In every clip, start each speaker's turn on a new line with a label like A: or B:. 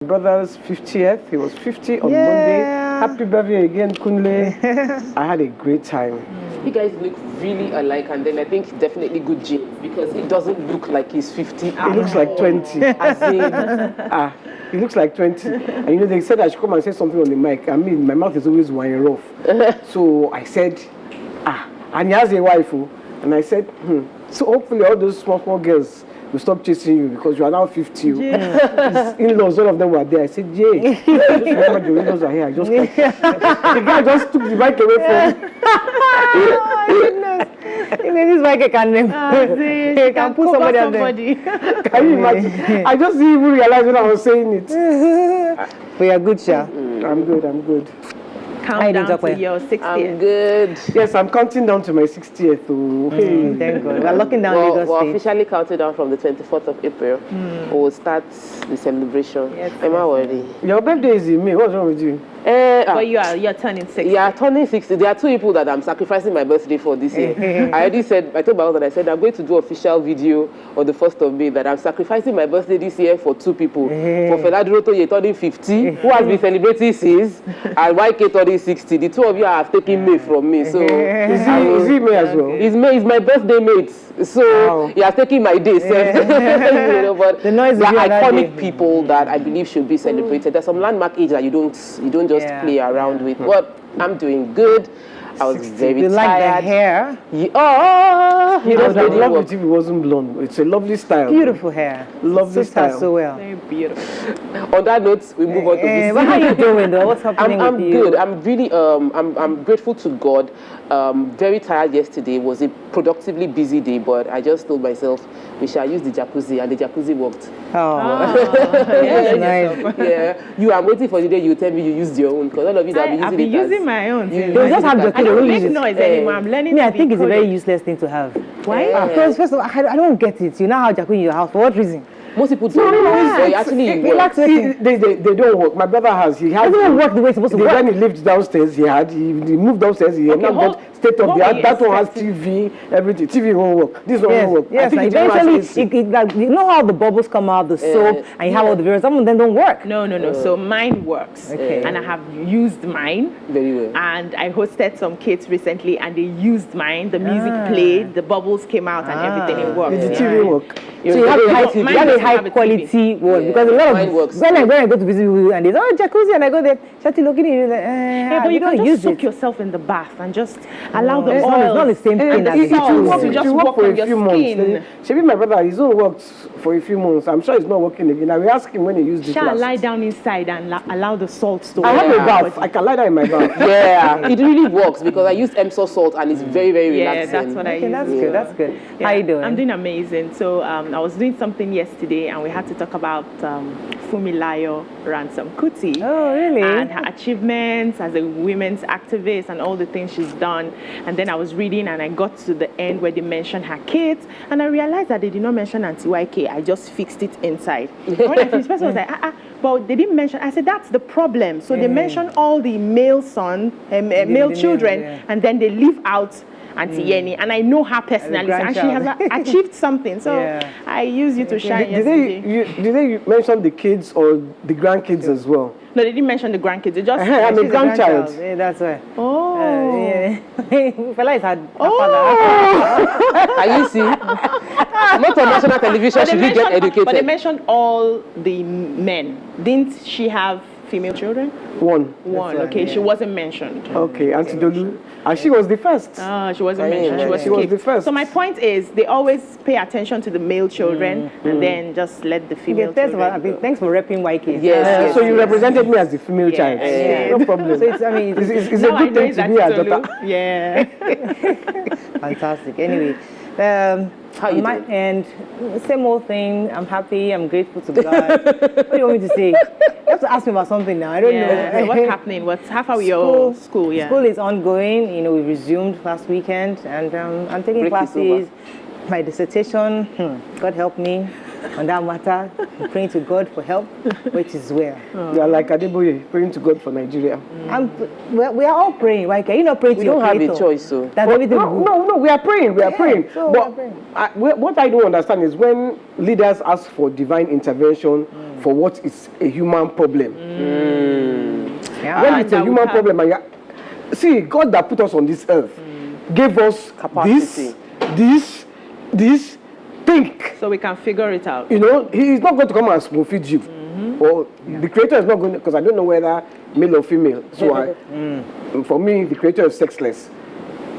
A: brother's 50th. He was 50 on Monday. Happy birthday again, Kunle. I had a great time.
B: You guys look really alike, and then I think definitely good genes because it doesn't look like he's 50.
A: He looks like 20.
B: As in,
A: He looks like 20. And you know, they said I should come and say something on the mic. I mean, my mouth is always wine rough. So I said, and he has a wife. And I said, so hopefully all those small girls will stop chasing you because you are now 50. His in-laws, all of them were there. I said, Jay, just remember the windows are here. I just the guy just took the mic away from me.
C: Oh my goodness. This mic can can put somebody on there.
A: Can you imagine? I just didn't even realize when I was saying it.
C: But you're good, Sha.
A: I'm good.
D: Countdown to your 60th.
B: I'm good.
A: Yes, I'm counting down to my 60th.
C: Thank God. We're locking down Lagos
B: We're
C: State.
B: officially counting down from the 24th of April. We'll start the celebration.
D: Yes.
B: Am I worthy?
A: Your birthday is in May. What's wrong with you?
D: But you're turning 60.
B: Yeah, turning 60. There are two people that I'm sacrificing my birthday for this year. I told my husband, I said, I'm going to do official video on the 1st of May that I'm sacrificing my birthday this year for two people. For Fela Toye turning 50, who has been celebrating since, and YK turning 60. The two of you have taken May from me. So
A: Is he May as well?
B: It's my birthday mate. So he has taken my day. You know, but
C: The noise
B: there are
C: will be on that
B: iconic
C: day.
B: people that I believe should be celebrated. There's some landmark age that you don't just play around with. But I'm doing good. I was very
C: You like the
B: tired.
C: hair?
B: You
A: I would have
B: really
A: loved
B: work.
A: it if it wasn't blonde. It's a lovely style.
C: Beautiful hair.
A: Lovely
C: Suits her
A: style.
C: so well.
D: Very beautiful.
B: On that note, we move on to this.
C: But how you doing though? What's happening
B: I'm
C: with you?
B: good. I'm really I'm grateful to God. Very tired yesterday. It was a productively busy day, but I just told myself we shall use the jacuzzi, and the jacuzzi worked.
C: That's nice.
B: Yeah, I'm waiting for the day you tell me you used your own, because all of you that
D: I've
B: be
D: been
B: using
D: using my own.
B: You-
C: They just have
D: I
C: jacuzzi. They
D: don't
C: don't
D: make
C: use it.
D: noise anymore. I'm learning.
C: Me, I
D: to
C: think
D: be
C: it's a very
D: prudent.
C: useless thing to have.
D: Why?
C: Because first of all, I don't get it. You know how jacuzzi in your house for what reason?
B: Most people don't. But actually, it
C: Relax.
B: works.
A: They don't work. My brother has. He
C: It
A: has.
C: doesn't work the way it's supposed to work.
A: When he lived downstairs, he moved downstairs. He now
D: hold-
A: got state of
D: what
A: the
D: were
A: art.
D: you
A: That one has
D: expecting?
A: TV, everything. TV won't work. This one won't work. I
C: Yes,
A: think
C: and
A: it even has
C: eventually,
A: AC.
C: like, you know how the bubbles come out, the soap, and you have all the various, some of them don't work.
D: No. So mine works.
C: Okay.
D: And I have used mine.
B: Very well.
D: And I hosted some kids recently, and they used mine. The music played, the bubbles came out, and everything. It worked.
A: Did the TV work?
C: So you have a high,
D: Mine
C: you have a
D: doesn't
C: high
D: have a
C: quality one,
B: Yeah,
C: because a lot
B: mine
C: of,
B: works.
C: when I go to visit people and they say, oh, jacuzzi, and I go there, Shati looking at you, like,
D: Yeah, but you
C: don't
D: can
C: use
D: just soak
C: it.
D: yourself in the bath and just allow the
C: It's
D: oil.
C: not the same thing as
D: the
C: the
D: salt
C: jacuzzi.
D: to
A: It
D: just
A: will work
D: work
A: for
D: on
A: a
D: your
A: few months.
D: skin.
A: Shebi, my brother, he's only worked for a few months. I'm sure it's not working again. I will ask him when he used it
D: Shall lie
A: last.
D: down inside and allow the salt to
A: I have
D: work.
A: a bath. I can lie down in my bath.
B: Yeah, it really works because I used Epsom salt and it's very, very
D: Yeah,
B: relaxing.
D: that's what I
C: Okay,
D: use.
C: that's good, that's good.
D: Yeah,
C: How you doing?
D: I'm doing amazing. So I was doing something yesterday, and we had to talk about Fumilayo Ransom Kuti.
C: Oh, really?
D: And her achievements as a women's activist and all the things she's done. And then I was reading, and I got to the end where they mentioned her kids, and I realized that they did not mention Auntie YK. I just fixed it inside. When I finished, the person was like, but they didn't mention. I said, that's the problem. So they mention all the male male children, and then they leave out Auntie Yenny, and I know her personally, and she has achieved something. So I use you to shine yesterday.
A: Did they mention the kids or the grandkids as well?
D: No, they didn't mention the grandkids. They just.
A: I'm a
C: She's
A: grandchild.
C: Yeah, that's why.
D: Oh.
C: Fela is her father.
B: Can you see? Not on national television, she did get educated.
D: But they mentioned all the men. Didn't she have female children?
A: One.
D: One.
C: right,
D: Okay,
C: yeah.
D: she wasn't mentioned.
A: Okay, Auntie Dolu. And she was the first.
D: She wasn't mentioned.
A: She was
D: skipped.
A: the first.
D: So my point is, they always pay attention to the male children and then just let the female children go.
C: Thanks for repping YK.
B: Yes.
A: So you represented me as the female child.
D: Yeah.
A: No problem.
C: So it's, I mean,
A: It's
D: Now
A: a
D: I
A: good
D: know
A: thing
D: it's
A: to be a
D: Auntie
A: daughter.
D: Tolu. Yeah.
C: fantastic. Anyway,
B: How you
C: on my
B: doing?
C: end, same old thing. I'm happy. I'm grateful to God. What do you want me to say? You have to ask me about something now. I don't
D: Yeah.
C: know.
D: So what's happening? How far your school? Yeah.
C: School is ongoing. You know, we resumed last weekend, and I'm taking
B: Break is
C: classes. My dissertation, God help me on that matter. I'm praying to God for help, which is well.
A: They are like Adeboye, praying to God for Nigeria.
C: We are all praying, right? Can you not pray to
B: We
C: your
B: don't have a
C: creator?
B: choice, so.
C: That's everything good.
A: No, we are praying. We are praying.
C: so
A: but
C: we are praying.
A: what I don't understand is when leaders ask for divine intervention for what is a human problem.
C: Yeah.
A: When it's a human problem, and see, God that put us on this earth gave us
B: Capacity.
A: this, think.
D: So we can figure it out.
A: You know, He is not going to come and spoon feed you. Or the Creator is not going to, because I don't know whether male or female. So for me, the Creator is sexless.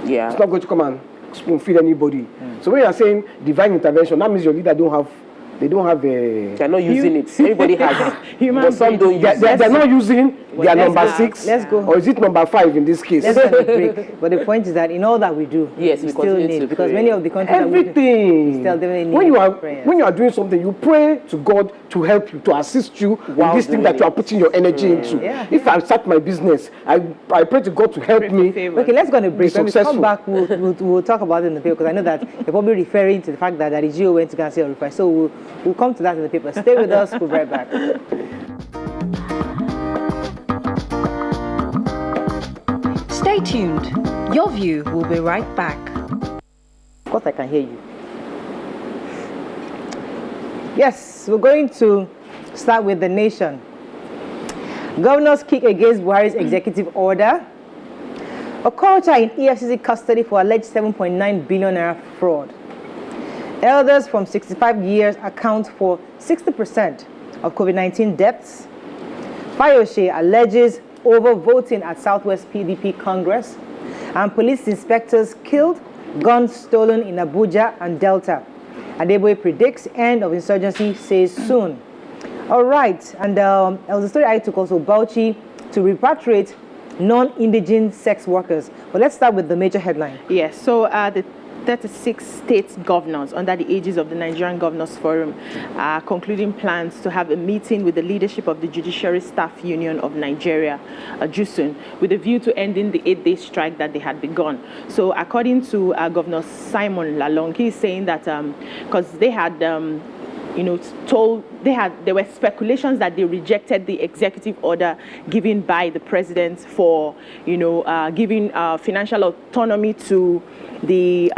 B: Yeah.
A: It's not going to come and spoon feed anybody. So when you are saying divine intervention, that means your leader don't have a.
B: They're not using it. Everybody has it.
D: Human
B: But some don't use it.
A: They're not using their number 6.
C: Let's go.
A: Or is it number 5 in this case?
C: Let's have a break. But the point is that in all that we do,
B: Yes,
C: we
B: we
C: still
B: continue
C: need,
B: to
C: because
B: pray.
C: many of the countries that we
A: Everything.
C: still definitely need prayers.
A: when you are doing something, you pray to God to help you, to assist you
B: While
A: in this thing
B: doing
A: that you are
B: it.
A: putting your energy into.
C: Yeah.
A: If I start my business, I pray to God to help
D: Pray for
A: me.
D: favor.
C: Okay, let's go on a break. When we
A: successful.
C: come back, we'll talk about it in the paper, because I know that you're probably referring to the fact that the GO went to go and say a refer. So we'll come to that in the paper. Stay with us. We'll be right back.
E: Stay tuned. Your View will be right back.
C: Of course, I can hear you. Yes, we're going to start with the nation. Governors kick against Buhari's executive order. Okorocha in EFCC custody for alleged 7.9 billion naira fraud. Elders from 65 years account for 60% of COVID-19 deaths. Fayose alleges overvoting at Southwest PDP Congress. And police inspectors killed, guns stolen in Abuja and Delta. Adeboye predicts end of insurgency, says soon. All right, and there was a story I took also, Bauchi to repatriate non-indigent sex workers. But let's start with the major headline.
D: Yes, so the 36 state governors under the aegis of the Nigerian Governors Forum are concluding plans to have a meeting with the leadership of the Judiciary Staff Union of Nigeria, JUSUN, with a view to ending the 8-day strike that they had begun. So according to Governor Simon Lalong, he's saying that because they had there were speculations that they rejected the executive order given by the president for, giving financial autonomy to the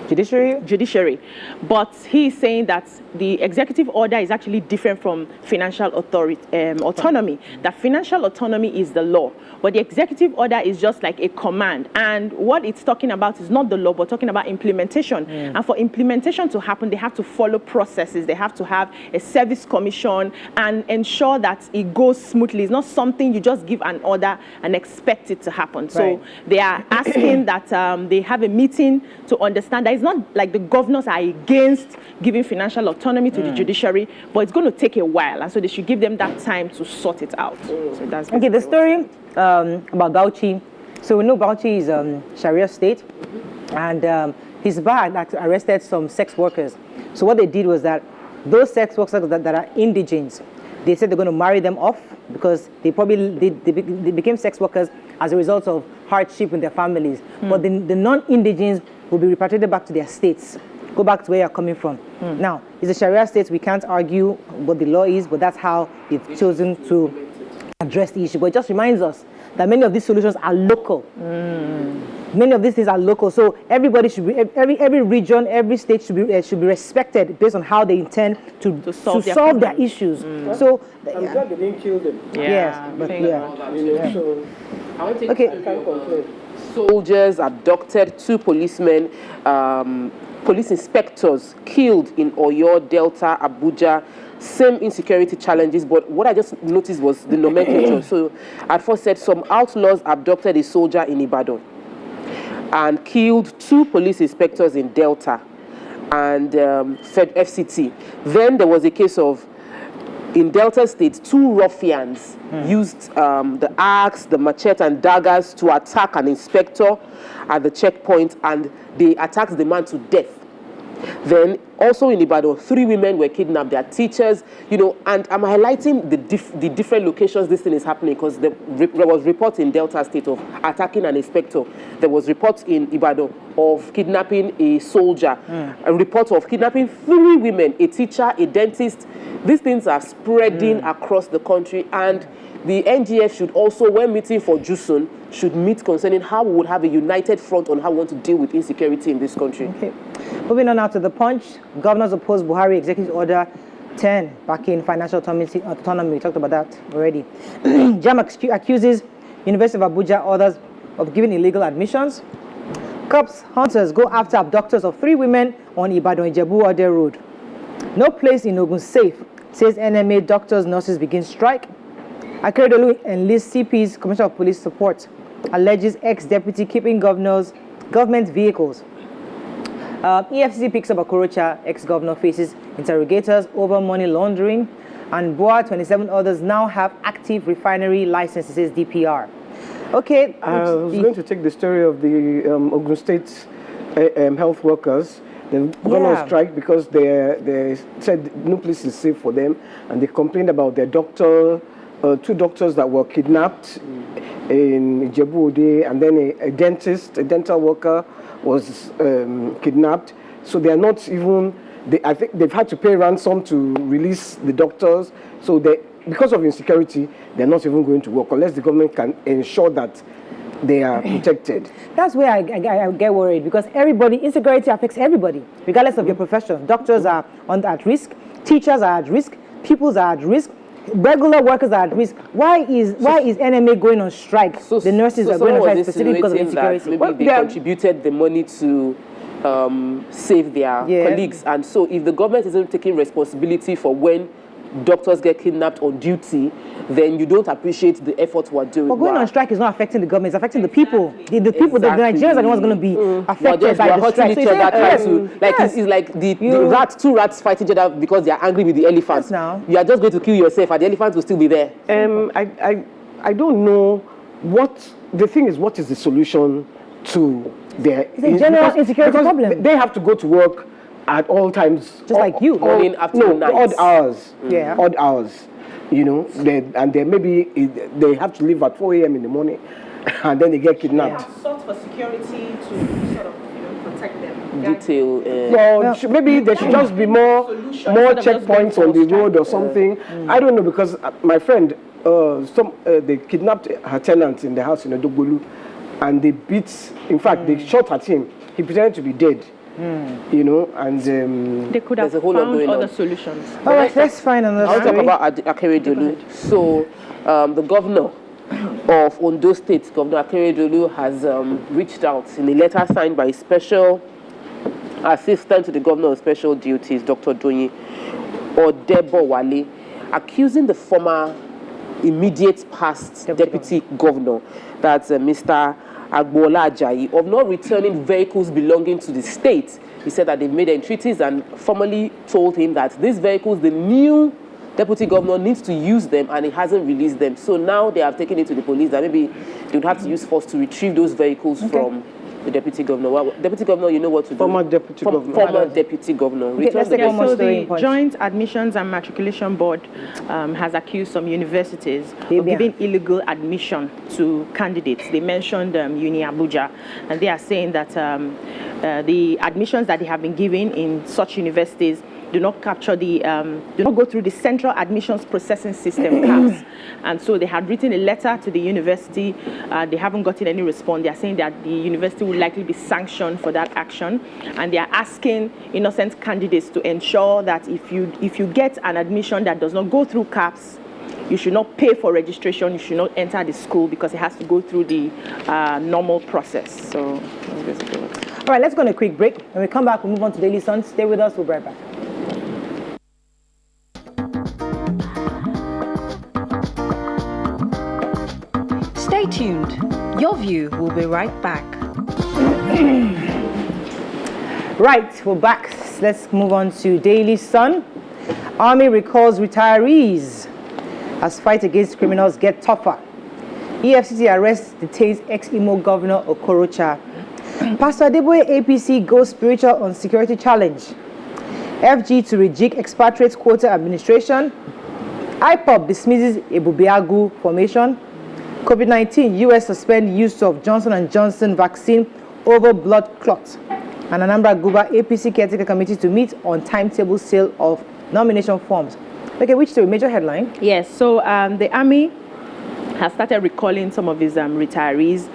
D: judiciary. But he's saying that the executive order is actually different from financial autonomy. That financial autonomy is the law, but the executive order is just like a command. And what it's talking about is not the law, but talking about implementation. And for implementation to happen, they have to follow processes. They have to have a service commission and ensure that it goes smoothly. It's not something you just give an order and expect it to happen.
C: Right.
D: So they are asking that they have a meeting to understand that it's not like the governors are against giving financial autonomy to the judiciary, but it's going to take a while, and so they should give them that time to sort it out. So that's
C: Okay, the story about Bauchi. So we know Bauchi is Sharia state, and Hizbah had arrested some sex workers. So what they did was that those sex workers that are indigents, they said they're going to marry them off because they became sex workers as a result of hardship in their families. But the non-indigents will be repatriated back to their states. Go back to where you're coming from. Now, it's a Sharia state. We can't argue what the law is, but that's how they've chosen to address the issue. But it just reminds us that many of these solutions are local. Many of these things are local. So everybody should be, every region, every state should be respected based on how they intend to solve their issues. So
A: I'm glad they didn't kill them.
C: yes, but
A: So
B: I want to take
C: okay.
A: I can't complain.
B: soldiers abducted, 2 policemen, police inspectors killed in Oyo, Delta, Abuja. Same insecurity challenges, but what I just noticed was the nomenclature. So at first said some outlaws abducted a soldier in Ibadan and killed 2 police inspectors in Delta and Fed FCT. Then there was a case of, in Delta State, 2 ruffians used the axe, the machete and daggers to attack an inspector at the checkpoint, and they attacked the man to death. Then also in Ibadan, 3 women were kidnapped. They are teachers, and I'm highlighting the different locations this thing is happening because there was reports in Delta State of attacking an inspector. There was reports in Ibadan of kidnapping a soldier. A report of kidnapping 3 women, a teacher, a dentist. These things are spreading across the country, and the NGF should also, when meeting for JUSUN, should meet concerning how we would have a united front on how we want to deal with insecurity in this country.
C: Okay. Moving on now to the Punch. Governors oppose Buhari executive order 10, backing financial autonomy. We talked about that already. JAM accuses University of Abuja others of giving illegal admissions. Cops hunters go after abductors of 3 women on Ibadan Ijebu Ode Road. No place in Ogun safe, says NMA doctors, nurses begin strike. Akeredolu enlists CP's Commissioner of Police support. Alleges ex-deputy keeping government vehicles. EFCC picks up Okorocha, ex-governor, faces interrogators over money laundering. And BOA 27 others now have active refinery licenses, says DPR. Okay.
A: I was going to take the story of the Ogun State health workers. They're going on strike because they said no place is safe for them, and they complained about their doctor, 2 doctors that were kidnapped in Ijebu Ode, and then a dental worker was kidnapped. So they are not even. I think they've had to pay ransom to release the doctors. So because of insecurity, they're not even going to work unless the government can ensure that they are protected.
C: That's where I get worried, because insecurity affects everybody, regardless of your profession. Doctors are at risk, teachers are at risk, pupils are at risk, regular workers are at risk. Why is NMA going on strike? The nurses are going on strike specifically because of insecurity.
B: Maybe they contributed the money to save their colleagues, and so if the government isn't taking responsibility for when doctors get kidnapped on duty, then you don't appreciate the effort we're doing.
C: But going on strike is not affecting the government, it's affecting the people. The people, the Nigerians are the ones going to be affected by the strike.
B: It's like the two rats fighting each other because they are angry with the elephants.
C: Now.
B: You are just going to kill yourself and the elephants will still be there.
A: I don't know the thing is, what is the solution to their...
C: It's a general insecurity problem.
A: They have to go to work at all times,
C: just like you.
B: Morning, afternoon, night.
A: Odd hours.
C: Yeah.
A: Odd hours. You know, they have to leave at 4 a.m. in the morning, and then they get kidnapped.
D: Yeah. Sought for security to sort of protect them.
B: Detail.
A: Maybe there should just be more checkpoints on the road or something. I don't know, because my friend, they kidnapped her tenant in the house in Odogbolu, and they beat. In fact, they shot at him. He pretended to be dead. You know, and
D: they could have found other solutions.
C: All right, let's find another story.
B: I'll talk about Akeredolu. So, the governor of Ondo State, Governor Akeredolu, has reached out in a letter signed by Special Assistant to the Governor of Special Duties, Dr. Doyin Odebowale, accusing the former immediate past Deputy Governor, that's Mr. Agbola Ajayi, of not returning vehicles belonging to the state. He said that they made entreaties and formally told him that these vehicles, the new deputy governor needs to use them, and he hasn't released them. So now they have taken it to the police that maybe they would have to use force to retrieve those vehicles from the deputy governor. Well, deputy governor, you know what to do.
A: Former deputy governor.
B: Former deputy governor.
C: Okay, let's take one more story.
D: The Joint Admissions and Matriculation Board has accused some universities of giving illegal admission to candidates. They mentioned Uni Abuja, and they are saying that the admissions that they have been giving in such universities do not capture do not go through the central admissions processing system CAPS. And so they had written a letter to the university. They haven't gotten any response. They are saying that the university will likely be sanctioned for that action, and they are asking innocent candidates to ensure that if you get an admission that does not go through CAPS, you should not pay for registration. You should not enter the school because it has to go through the normal process. So that's basically what.
C: All right, let's go on a quick break. When we come back, we'll move on to Daily Sun. Stay with us. We'll be right back.
E: Stay tuned. Your View will be right back.
C: Right, we're back. Let's move on to Daily Sun. Army recalls retirees as fight against criminals get tougher. EFCC arrests detains ex-Imo Governor Okorocha. Pastor Adeboye APC goes spiritual on security challenge. FG to rejig expatriate quota administration. IPOB dismisses Ebubeagu formation. COVID-19, US suspend use of Johnson & Johnson vaccine over blood clot. And Anambra Guba APC caretaker committee to meet on timetable sale of nomination forms. Okay, which story? Major headline?
D: Yes, so the Army has started recalling some of his retirees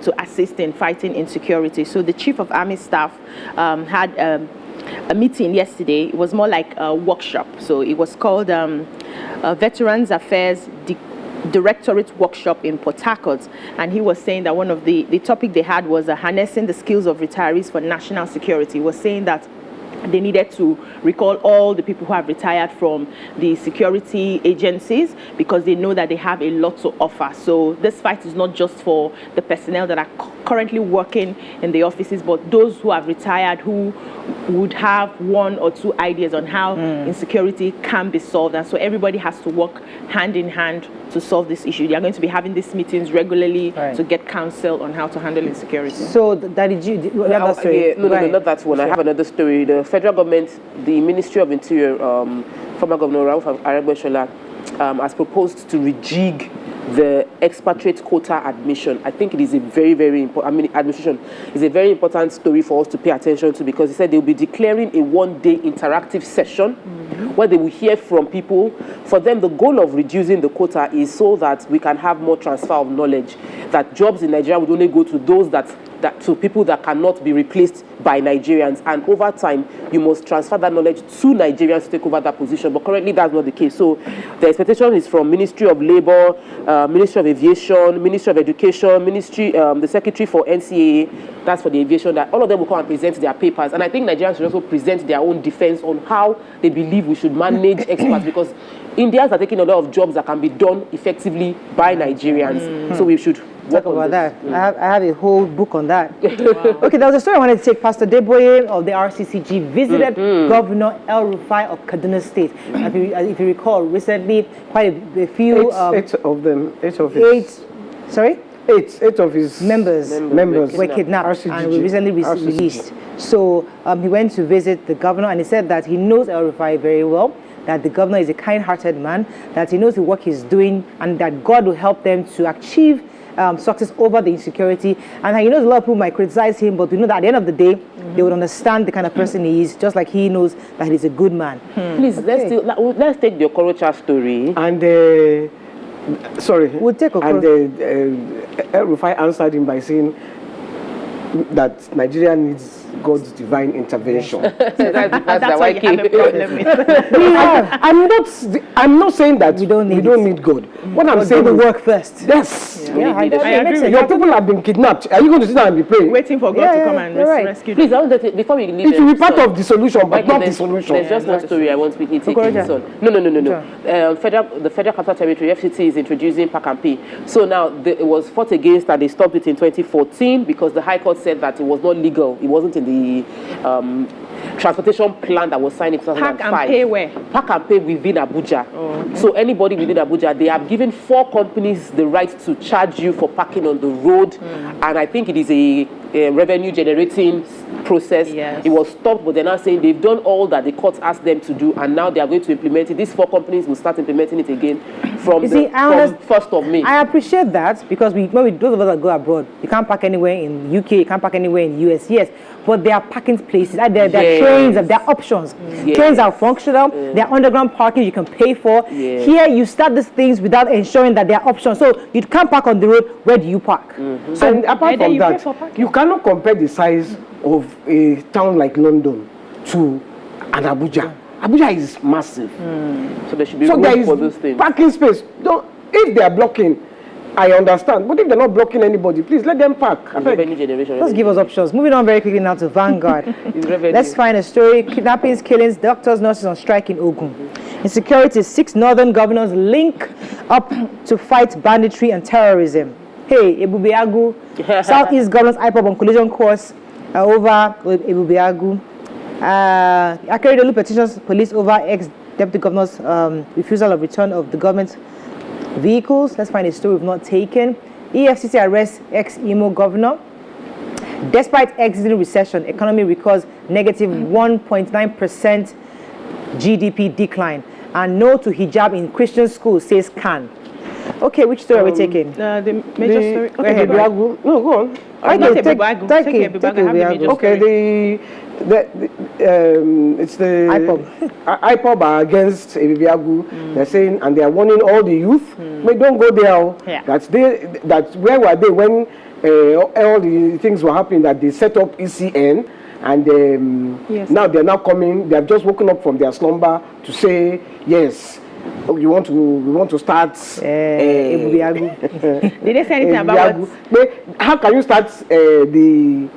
D: to assist in fighting insecurity. So the Chief of Army Staff a meeting yesterday. It was more like a workshop. So it was called Veterans Affairs Directorate Workshop in Port Harcourt, and he was saying that one of the topic they had was harnessing the skills of retirees for national security. He was saying that they needed to recall all the people who have retired from the security agencies because they know that they have a lot to offer. So this fight is not just for the personnel that are currently working in the offices, but those who have retired who would have one or two ideas on how insecurity can be solved. And so everybody has to work hand in hand to solve this issue. They are going to be having these meetings regularly to get counsel on how to handle insecurity.
C: So that is you.
B: No, not that one. Sure. I have another story. The federal government, the Ministry of Interior, former Governor Rauf Aregbesola, has proposed to rejig the expatriate quota admission. I think it is a very, very important, administration is a very important story for us to pay attention to, because he said they'll be declaring a one-day interactive session where they will hear from people. For them, the goal of reducing the quota is so that we can have more transfer of knowledge, that jobs in Nigeria would only go to those to people that cannot be replaced by Nigerians, and over time you must transfer that knowledge to Nigerians to take over that position. But currently that's not the case. So the expectation is from Ministry of Labour, Ministry of Aviation, Ministry of Education, the Secretary for NCAA, that's for the aviation, that all of them will come and present their papers. And I think Nigerians should also present their own defense on how they believe we should manage expats, because Indians are taking a lot of jobs that can be done effectively by Nigerians. So we should
C: talk about that. I have a whole book on that. Wow. Okay, there was a story I wanted to take. Pastor Deboye of the RCCG visited Governor El Rufai of Kaduna State. If you recall, recently, quite a few...
A: Eight of his members
C: were kidnapped RCGG, and were recently released. So he went to visit the governor, and he said that he knows El Rufai very well, that the governor is a kind-hearted man, that he knows the work he's doing, and that God will help them to achieve success over the insecurity. And he knows a lot of people might criticize him, but we know that at the end of the day, they would understand the kind of person he is, just like he knows that he's a good man.
B: Please, let's take the Okorocha story.
A: And
C: we'll take
A: and El Rufai answered him by saying that Nigeria needs God's divine intervention.
D: That's why you have a problem with.
A: I'm not saying that
C: we don't need
A: God. What I'm saying,
C: the work first.
A: Yes.
D: I agree.
A: Your people have been kidnapped. Are you going to sit down and be praying?
D: Waiting for God to come and rescue them.
B: Please, I want to before we leave.
A: It will be part of the solution, but not the solution.
B: There's just one story I want to quickly take this on. No. The Federal Capital Territory, FCT, is introducing Pack and Pay. So now it was fought against, and they stopped it in 2014 because the High Court said that it was not legal. It wasn't in the transportation plan that was signed in 2005.
D: Pack and Pay where?
B: Pack and Pay within Abuja.
D: Okay.
B: So anybody within Abuja, they have given 4 companies the right to charge you for parking on the road, and I think it is a revenue generating process. Yes. It was stopped, but they're now saying they've done all that the court asked them to do, and now they are going to implement it. These 4 companies will start implementing it again from 1st of May.
C: I appreciate that, because those of us that go abroad, you can't park anywhere in UK, you can't park anywhere in US, yes, but there are parking places, there are trains, there are options. Yes. Trains are functional, there are underground parking you can pay for. Yes. Here you start these things without ensuring that there are options. So you can't park on the road, where do you park?
A: So and apart from that, you cannot compare the size of a town like London to an Abuja. Abuja is massive.
B: So there should be room for those things.
A: Parking space. If they are blocking, I understand. But if they're not blocking anybody, please let them park.
C: Let's give us options. Moving on very quickly now to Vanguard. Let's find a story. Kidnappings, killings, doctors, nurses on strike in Ogun. Insecurity, 6 northern governors link up to fight banditry and terrorism. Hey, Ebubeagu, Southeast governors IPOB on collision course over Ebubeagu. Akeredolu petitions police over ex-deputy governor's refusal of return of the government's vehicles. Let's find a story we've not taken. EFCC arrests ex-Imo governor. Despite exiting recession, economy records negative 1.9% GDP decline. And no to hijab in Christian schools, says Khan. Okay, which story are we taking?
D: The major story.
A: Okay, no, go on. It's the IPOB are against Ebibiagu. They're saying, and they are warning all the youth, don't go there. That's where were they when all the things were happening, that they set up ECN, and now they're now coming. They have just woken up from their slumber to say, yes, we want to start.
D: Did they say anything about what?
A: How can you start this?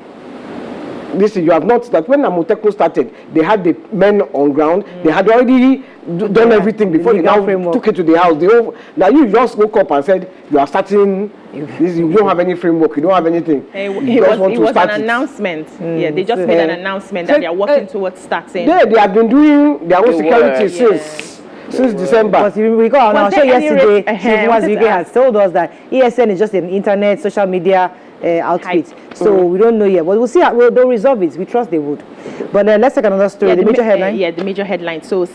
A: You have not that when Amotekun started, they had the men on ground. They had already done everything before they now took it to the house. Now you just woke up and said you are starting. This, you don't have any framework. You don't have anything.
D: It was an announcement. Yeah, they just made an announcement that they are working towards starting.
A: They have been doing their own security since December.
C: But we got on our show yesterday. Chief Waziri has told us that ESN is just an internet, social media outfit. So we don't know yet. But we'll see how they'll resolve it. We trust they would. But let's take another story. The major headline.
D: The major headline. So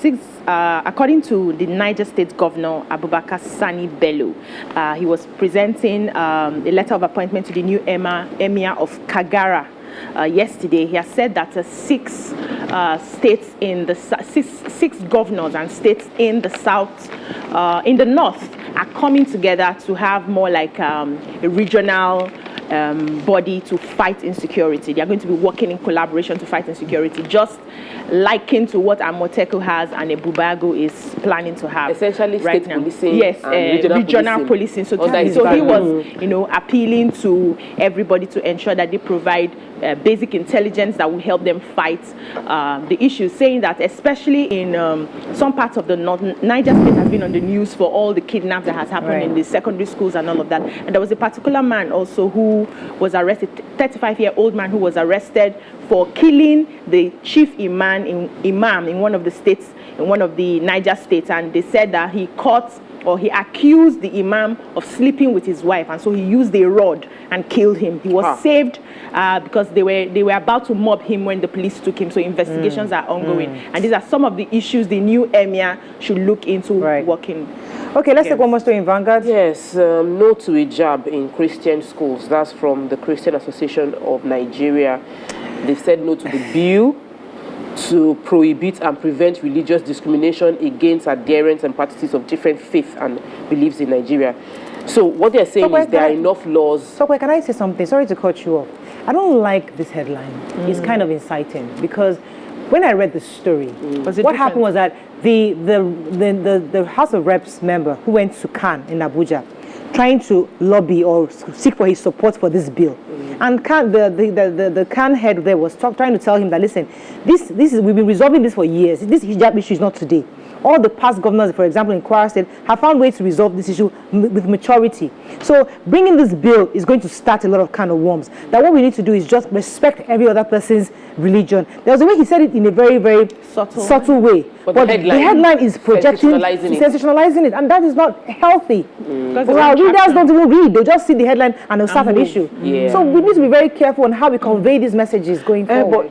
D: according to the Niger State Governor Abubakar Sani Bello, he was presenting a letter of appointment to the new Emir of Kagara. Yesterday, he has said that six governors and states in the south, in the north, are coming together to have more like a regional body to fight insecurity. They are going to be working in collaboration to fight insecurity, just likened to what Amotekun has and Ebubago is planning to have.
B: Essentially,
D: right
B: state
D: now.
B: policing,
D: yes,
B: regional
D: policing. So he was, appealing to everybody to ensure that they provide basic intelligence that will help them fight the issues, saying that especially in some parts of the north, Niger State has been on the news for all the kidnaps that has happened in the secondary schools and all of that. And there was a particular man also who was arrested, 35-year-old man who was arrested for killing the chief imam in one of the states, in one of the Niger states, and they said that he accused the imam of sleeping with his wife, and so he used a rod and killed him. He was saved because they were about to mob him when the police took him. So investigations are ongoing, and these are some of the issues the new emir should look into working.
C: Okay, let's take one more story in Vanguard.
B: Yes, no to hijab in Christian schools. That's from the Christian Association of Nigeria. They said no to the bill to prohibit and prevent religious discrimination against adherents and practices of different faiths and beliefs in Nigeria. So what they're saying is there are enough laws.
C: So can I say something? Sorry to cut you off. I don't like this headline. It's kind of inciting because when I read the story, what happened was that the House of Reps member who went to Khan in Abuja trying to lobby or seek for his support for this bill. And the Khan head there was trying to tell him that, listen, this is we've been resolving this for years. This hijab issue is not today. All the past governors, for example, in Kwara State, have found ways to resolve this issue with maturity. So bringing this bill is going to start a lot of kind of worms. That what we need to do is just respect every other person's religion. There was a way he said it in a very, very subtle way. But the headline is projecting, sensationalizing it, and that is not healthy. Because our readers don't even read; they just see the headline and they'll start an issue. So we need to be very careful on how we convey these messages going forward.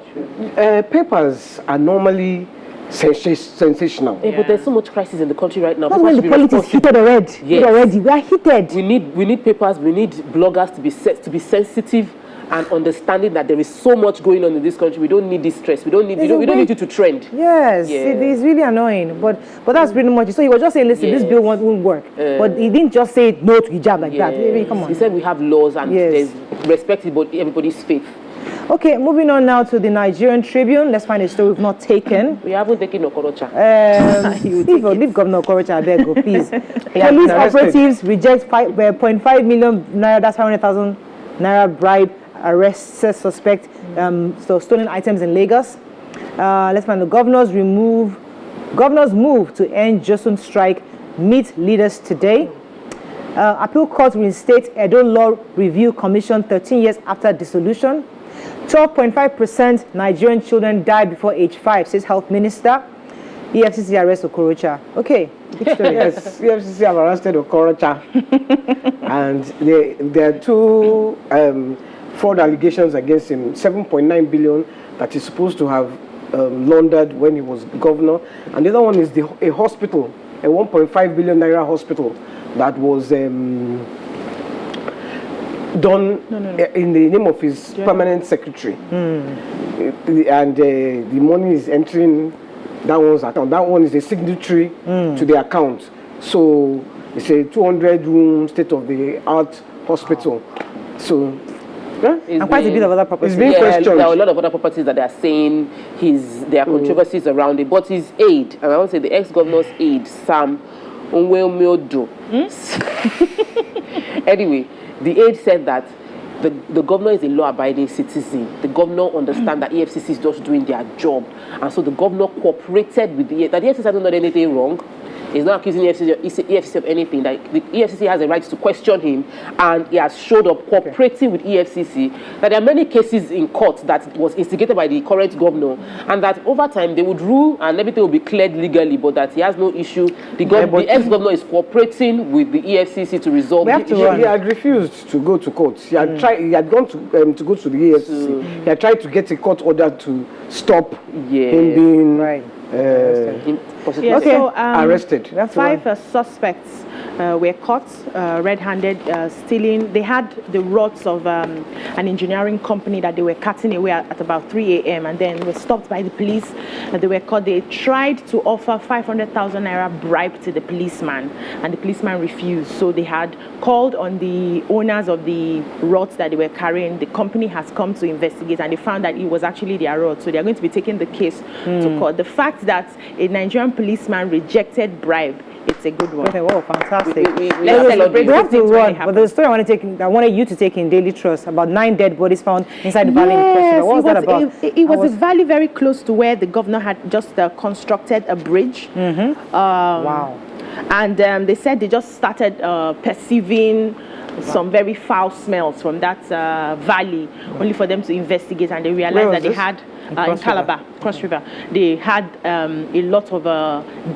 A: But papers are normally sensational.
B: But there's so much crisis in the country right now.
C: That's when the politics heated already. We are heated.
B: We need papers. We need bloggers to be sensitive and understanding that there is so much going on in this country. We don't need this stress. We don't need you to trend.
C: Yes, it is really annoying. But that's pretty much it. So he was just saying, listen, this bill won't work. But he didn't just say no to hijab like that. Come on.
B: He said we have laws and there's respect about everybody's faith.
C: Okay, moving on now to the Nigerian Tribune. Let's find a story we've not taken.
B: We haven't taken Okorocha.
C: Leave Governor Okorocha, I beg you, please. Police operatives reject 0.5 million naira, that's 500,000 naira bribe, arrests suspect stolen items in Lagos. Let's find the governors move to end Josun strike, meet leaders today. Appeal court reinstates Edo Law Review Commission 13 years after dissolution. 12.5% Nigerian children die before age 5, says Health Minister. EFCC arrests Okorocha. Okay, which story?
A: Yes, EFCC have arrested Okorocha. And there are two fraud allegations against him. 7.9 billion that he's supposed to have laundered when he was governor. And the other one is a hospital, a 1.5 billion naira hospital that was done in the name of his permanent secretary. And the money is entering that one's account. That one is a signatory to the account. So it's a 200-room state-of-the-art hospital. So Huh?
C: And quite a bit of other properties.
A: It's being questioned.
B: There are a lot of other properties that they are saying there are controversies around it. But his aide, and I want to say the ex-governor's aide, Sam Onwemiodo. Anyway, the aide said that the governor is a law-abiding citizen. The governor understands that EFCC is just doing their job. And so the governor cooperated with that the EFCC hasn't done anything wrong. He's not accusing EFCC of anything. That the EFCC has a right to question him, and he has showed up cooperating with EFCC. That there are many cases in court that was instigated by the current governor, and that over time they would rule and everything will be cleared legally, but that he has no issue. The ex-governor is cooperating with the EFCC to resolve the issue.
A: He had refused to go to court. He had tried. He had gone to go to the EFCC. He had tried to get a court order to stop him being arrested.
D: That's 5 suspects were caught red-handed stealing. They had the rods of an engineering company that they were cutting away at about 3 a.m. and then were stopped by the police. They were caught. They tried to offer 500,000 naira bribe to the policeman, and the policeman refused. So they had called on the owners of the rods that they were carrying. The company has come to investigate, and they found that it was actually their rod. So they are going to be taking the case to court. The fact that a Nigerian policeman rejected bribe, it's a good one.
C: Okay, wow, fantastic.
D: Let's celebrate.
C: We have to run, but the story I wanted you to take in Daily Trust about 9 dead bodies found inside the valley in question. What was that about?
D: It was a valley very close to where the governor had just constructed a bridge.
C: Wow.
D: And they said they just started perceiving some very foul smells from that valley, only for them to investigate, and they realized that they had in Calabar, Cross River, they had a lot of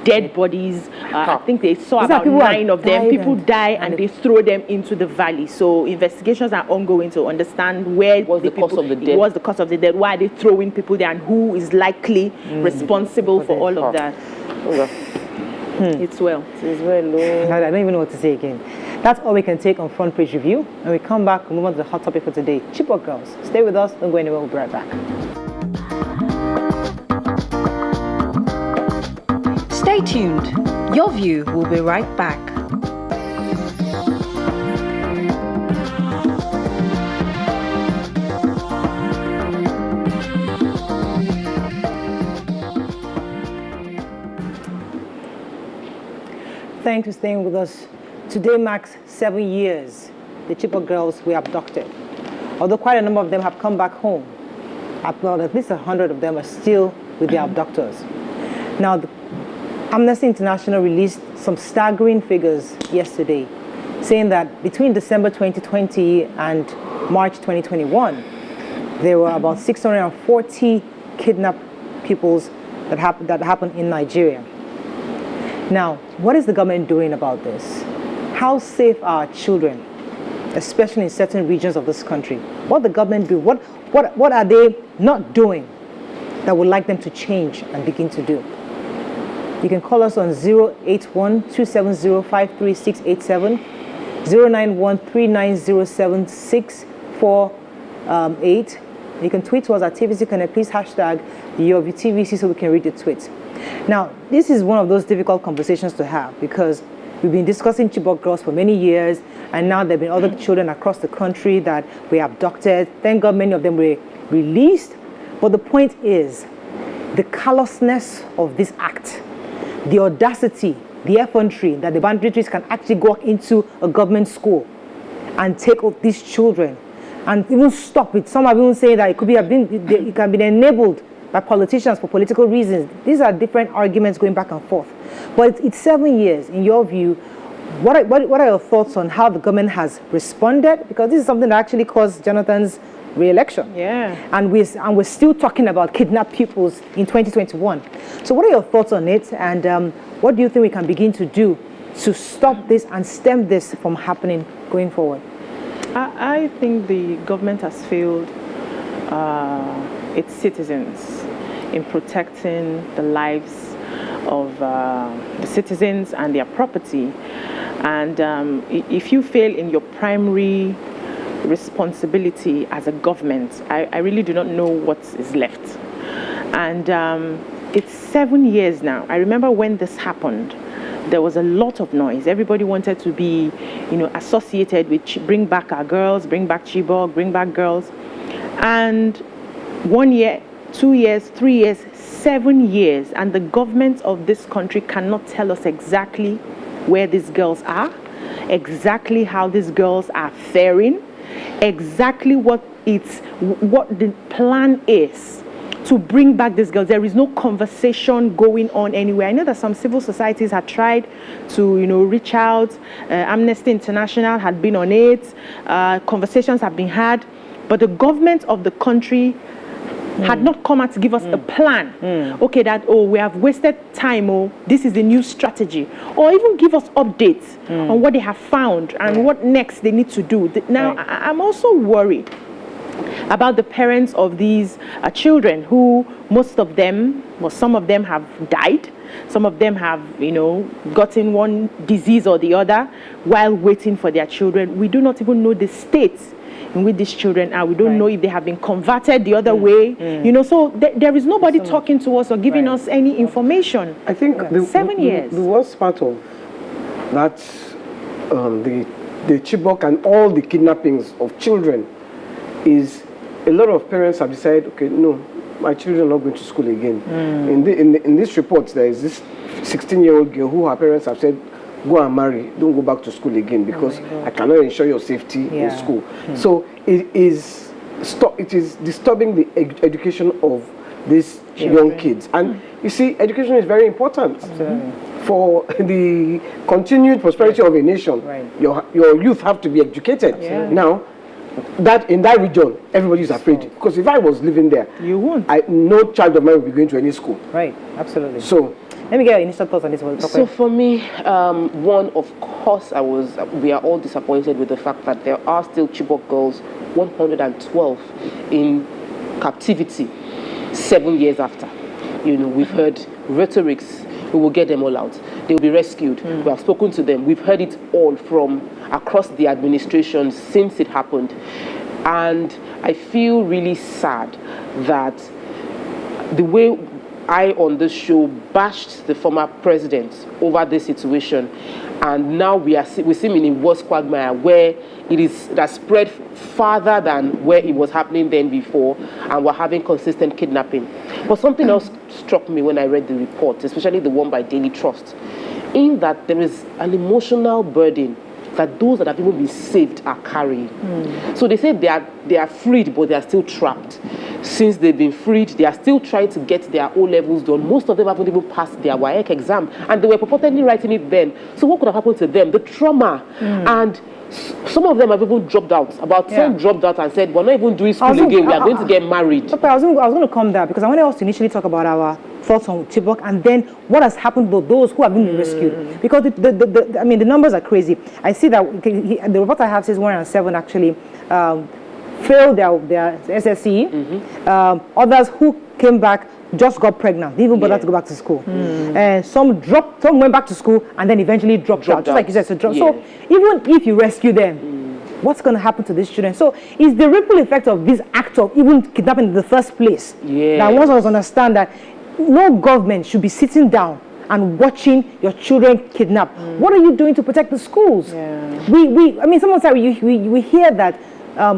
D: dead bodies. I think they saw about 9 of them. People die and they throw them into the valley. So investigations are ongoing to understand where
B: was the cause of the death.
D: Was the cause of the death? Why are they throwing people there, and who is likely responsible for all of that? It's well.
C: It's very low. I don't even know what to say again. That's all we can take on Front Page Review. When we come back, we'll move on to the hot topic for today. Chibok girls. Stay with us. Don't go anywhere. We'll be right back.
E: Stay tuned. Your View will be right back.
C: Thanks for staying with us. Today marks 7 years the Chibok girls were abducted. Although quite a number of them have come back home, about at least 100 of them are still with their abductors. Now, Amnesty International released some staggering figures yesterday, saying that between December 2020 and March 2021, there were about 640 kidnapped peoples that happened in Nigeria. Now, what is the government doing about this? How safe are our children, especially in certain regions of this country? What the government do? What are they not doing that would like them to change and begin to do? You can call us on 081-270-53687, 091-3907-648. You can tweet to us at TVC Connect. Please hashtag YourViewTVC so we can read the tweets. Now, this is one of those difficult conversations to have because we've been discussing Chibok girls for many years, and now there have been other children across the country that were abducted. Thank God many of them were released. But the point is, the callousness of this act, the audacity, the effrontery that the bandits can actually go into a government school and take up these children and even stop it. Some have even said that it can be enabled by politicians for political reasons. These are different arguments going back and forth. But it's 7 years. In your view, what are your thoughts on how the government has responded? Because this is something that actually caused Jonathan's re-election.
D: Yeah.
C: And we're still talking about kidnapped pupils in 2021. So what are your thoughts on it? And what do you think we can begin to do to stop this and stem this from happening going forward?
D: I think the government has failed its citizens in protecting the lives of the citizens and their property. And if you fail in your primary responsibility as a government, I really do not know what is left. And it's 7 years now. I remember when this happened. there was a lot of noise. Everybody wanted to be, associated with bring back our girls, bring back Chibok, bring back girls. And 1 year, 2 years, 3 years, 7 years, and the government of this country cannot tell us exactly where these girls are, exactly how these girls are faring, exactly what the plan is to bring back these girls. There is no conversation going on anywhere. I know that some civil societies had tried to, reach out. Amnesty International had been on it. Conversations have been had, but the government of the country had not come out to give us a plan. Okay, that, we have wasted time, this is the new strategy. Or even give us updates on what they have found and what next they need to do. Now, I'm also worried about the parents of these children who, most of them, some of them have died. Some of them have, gotten one disease or the other while waiting for their children. We do not even know the state in which these children are. We don't know if they have been converted the other way. So there is nobody talking to us or giving us any information.
A: I think
D: 7 years.
A: The worst part of that, the Chibok and all the kidnappings of children is a lot of parents have decided, okay, no, my children are not going to school again. In this report, there is this 16-year-old girl who her parents have said, go and marry, don't go back to school again because I cannot ensure your safety in school. So it is disturbing the education of these young kids. And you see, education is very important for the continued prosperity of a nation. Your youth have to be educated. Now, that in that region, everybody is afraid. Because if I was living there,
D: you won't.
A: No child of mine would be going to any school.
C: Right, absolutely.
A: So,
C: let me get your initial thoughts on this one.
B: So for me, one, of course, we are all disappointed with the fact that there are still Chibok girls, 112 in captivity 7 years after. We've heard rhetorics, we will get them all out. They will be rescued. We have spoken to them. We've heard it all from across the administration since it happened. And I feel really sad that the way I on this show bashed the former president over this situation, and now we see him in a worse quagmire where it has spread farther than where it was happening then before, and we're having consistent kidnapping. But something else struck me when I read the report, especially the one by Daily Trust, in that there is an emotional burden that those that have even been saved are carrying. So they say they are freed, but they are still trapped. Since they've been freed, they are still trying to get their O-levels done. Most of them haven't even passed their WAEC exam, and they were purportedly writing it then. So what could have happened to them? The trauma. And some of them have even dropped out. Some dropped out and said, we're not even doing school again, we are going to get married.
C: Okay, I was going to come there because I wanted us to initially talk about our thoughts on Chibok and then what has happened to those who have been rescued. Because the numbers are crazy. I see that the report I have says 107 actually failed their SSC. Others who came back just got pregnant, didn't even bother to go back to school. And some went back to school and then eventually dropped out. Just like you said, so even if you rescue them, what's going to happen to these children? So it's the ripple effect of this act of even kidnapping in the first place. That I want us to understand that no government should be sitting down and watching your children kidnapped. What are you doing to protect the schools? Sometimes we hear that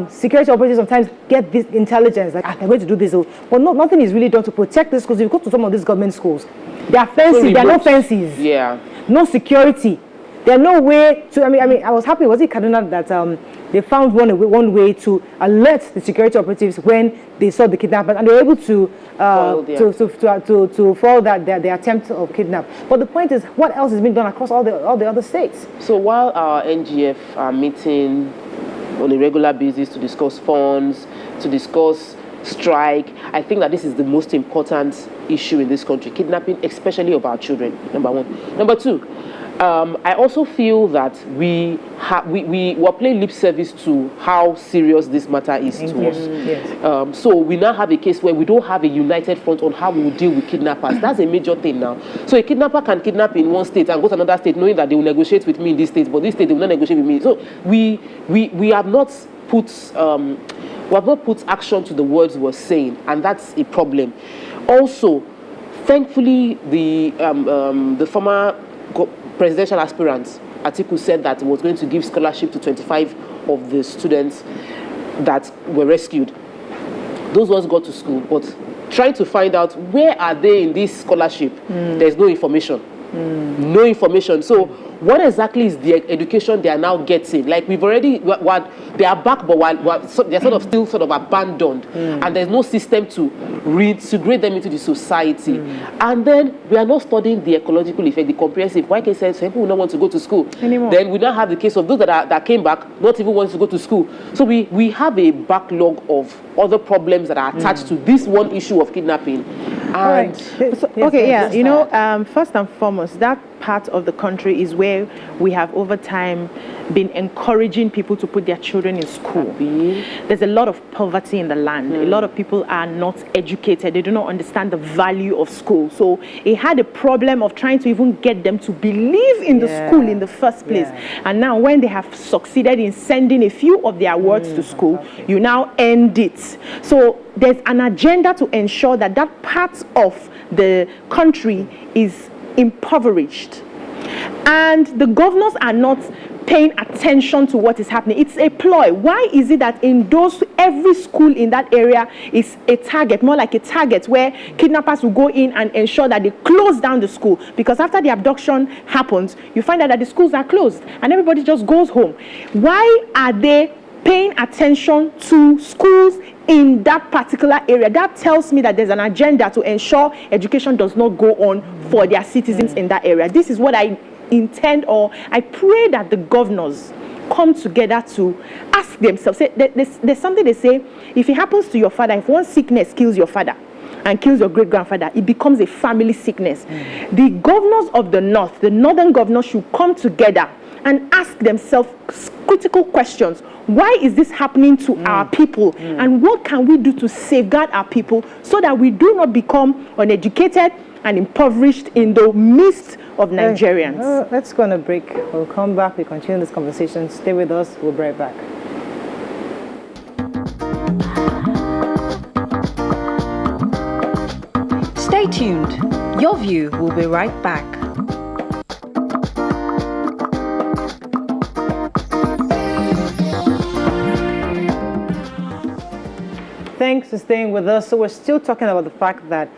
C: security operators sometimes get this intelligence, like, they're going to do this. But nothing is really done to protect the schools. If you go to some of these government schools, there are fences, there are no fences. No security. There are no way to, I was happy, was it Kaduna that they found one way to alert the security operatives when they saw the kidnappers, and they were able to foil their attempt of kidnap. But the point is, what else is being done across all the other states?
B: So while our NGF are meeting on a regular basis to discuss funds, to discuss strike, I think that this is the most important issue in this country, kidnapping, especially of our children, number one. Number two, I also feel that we were playing lip service to how serious this matter is to us. So we now have a case where we don't have a united front on how we will deal with kidnappers. That's a major thing now. So a kidnapper can kidnap in one state and go to another state knowing that they will negotiate with me in this state, but this state they will not negotiate with me. So we have not put action to the words we're saying, and that's a problem. Also, thankfully, the former presidential aspirant, Atiku said that he was going to give scholarship to 25 of the students that were rescued. Those ones got to school, but trying to find out where are they in this scholarship, there's no information. No information. So what exactly is the education they are now getting? Like we've already, they are back, but they're still sort of abandoned, and there's no system to reintegrate them into the society. And then we are not studying the ecological effect, the comprehensive. Why can say people will not want to go to school
D: anymore? Then
B: we now have the case of those that came back not even wanting to go to school. So we have a backlog of other problems that are attached to this one issue of kidnapping. And
D: first and foremost, that part of the country is where we have over time been encouraging people to put their children in school. There's a lot of poverty in the land. A lot of people are not educated. They do not understand the value of school. So it had a problem of trying to even get them to believe in the school in the first place. And now when they have succeeded in sending a few of their words to school, you now end it. So there's an agenda to ensure that that part of the country is impoverished. And the governors are not paying attention to what is happening. It's a ploy. Why is it that in every school in that area is a target, more like a target where kidnappers will go in and ensure that they close down the school? Because after the abduction happens, you find out that the schools are closed and everybody just goes home. Why are they paying attention to schools in that particular area? That tells me that there's an agenda to ensure education does not go on for their citizens in that area. This is what I intend, or I pray that the governors come together to ask themselves. There's something they say, if it happens to your father, if one sickness kills your father and kills your great-grandfather, it becomes a family sickness. The governors of the north, the northern governors, should come together and ask themselves critical questions. Why is this happening to our people? And what can we do to safeguard our people so that we do not become uneducated and impoverished in the midst of Nigerians?
C: Let's go on a break. We'll come back. We continue this conversation. Stay with us. We'll be right back.
E: Stay tuned. Your View will be right back.
C: Thanks for staying with us. So we're still talking about the fact that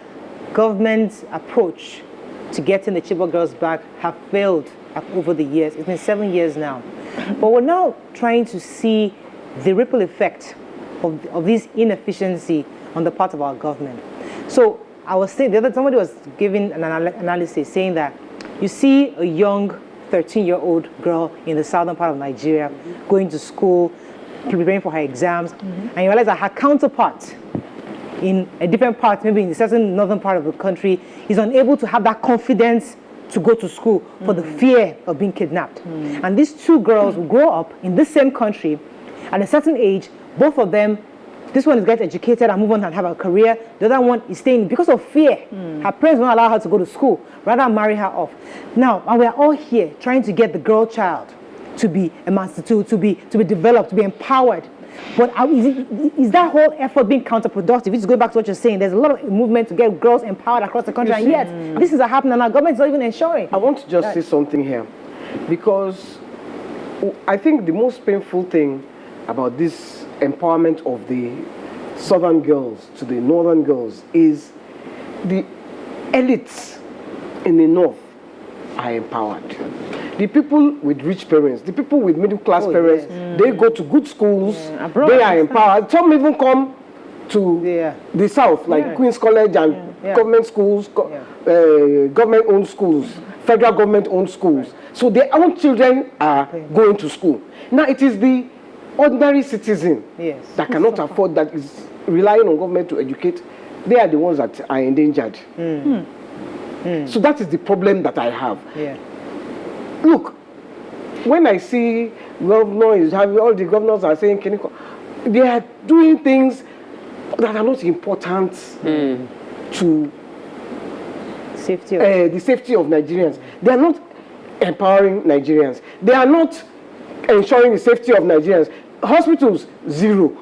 C: government's approach to getting the Chibok girls back have failed over the years. It's been 7 years now. But we're now trying to see the ripple effect of this inefficiency on the part of our government. So I was saying, somebody was giving an analysis saying that you see a young 13-year-old girl in the southern part of Nigeria going to school, preparing for her exams, and you realize that her counterpart in a different part, maybe in a certain northern part of the country, is unable to have that confidence to go to school for the fear of being kidnapped. And these two girls will grow up in this same country at a certain age. Both of them, this one is get educated and move on and have a career. The other one is staying because of fear. Her parents won't allow her to go to school, rather marry her off. Now, and we are all here trying to get the girl child to be emancipated, to be developed, to be empowered. But is that whole effort being counterproductive? It's going back to what you're saying. There's a lot of movement to get girls empowered across the country, and yet this is happening, and our government is not even ensuring.
A: I want to just say something here, because I think the most painful thing about this empowerment of the southern girls to the northern girls is the elites in the north are empowered. The people with rich parents, the people with middle-class parents, they go to good schools, they are empowered. Some even come to the south, like Queen's College and government schools, government-owned schools, federal government-owned schools. So their own children are going to school. Now it is the ordinary citizen that cannot afford, that is relying on government to educate. They are the ones that are endangered. So that is the problem that I have. Look, when I see governors, all the governors are saying, they are doing things that are not important to the safety of Nigerians. They are not empowering Nigerians. They are not ensuring the safety of Nigerians. Hospitals, zero.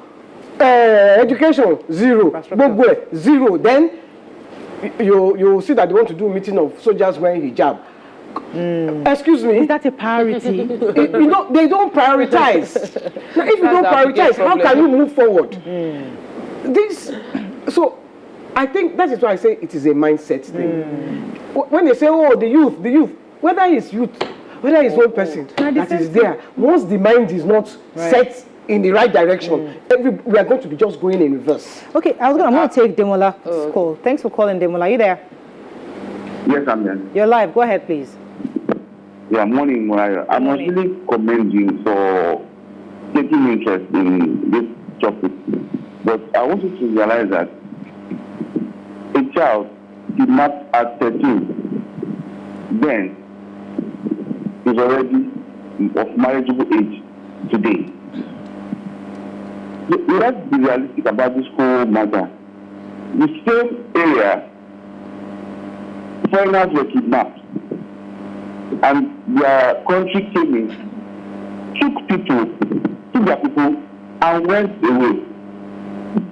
A: Education, zero. Zero. Then you see that they want to do a meeting of soldiers wearing hijab. Excuse me.
D: Is that a priority?
A: They don't prioritize. Now, if you don't
B: That's the biggest
A: prioritize, how can you move forward? So I think that is why I say it is a mindset thing. When they say, oh, the youth, whether it's youth, whether it's one person that is there, once the mind is not set in the right direction, we are going to be just going in reverse.
C: Okay, I'm going to take Demola's call. Thanks for calling, Demola. Are you there?
F: Yes, I'm there.
C: You're live. Go ahead, please.
F: Yeah, morning, Mariah. I must really commend you for taking interest in this topic. But I want you to realize that a child kidnapped at 13 then is already of marriageable age today. Let's be realistic about this whole matter. The same area, foreigners were kidnapped and their country came in, took their people and went away.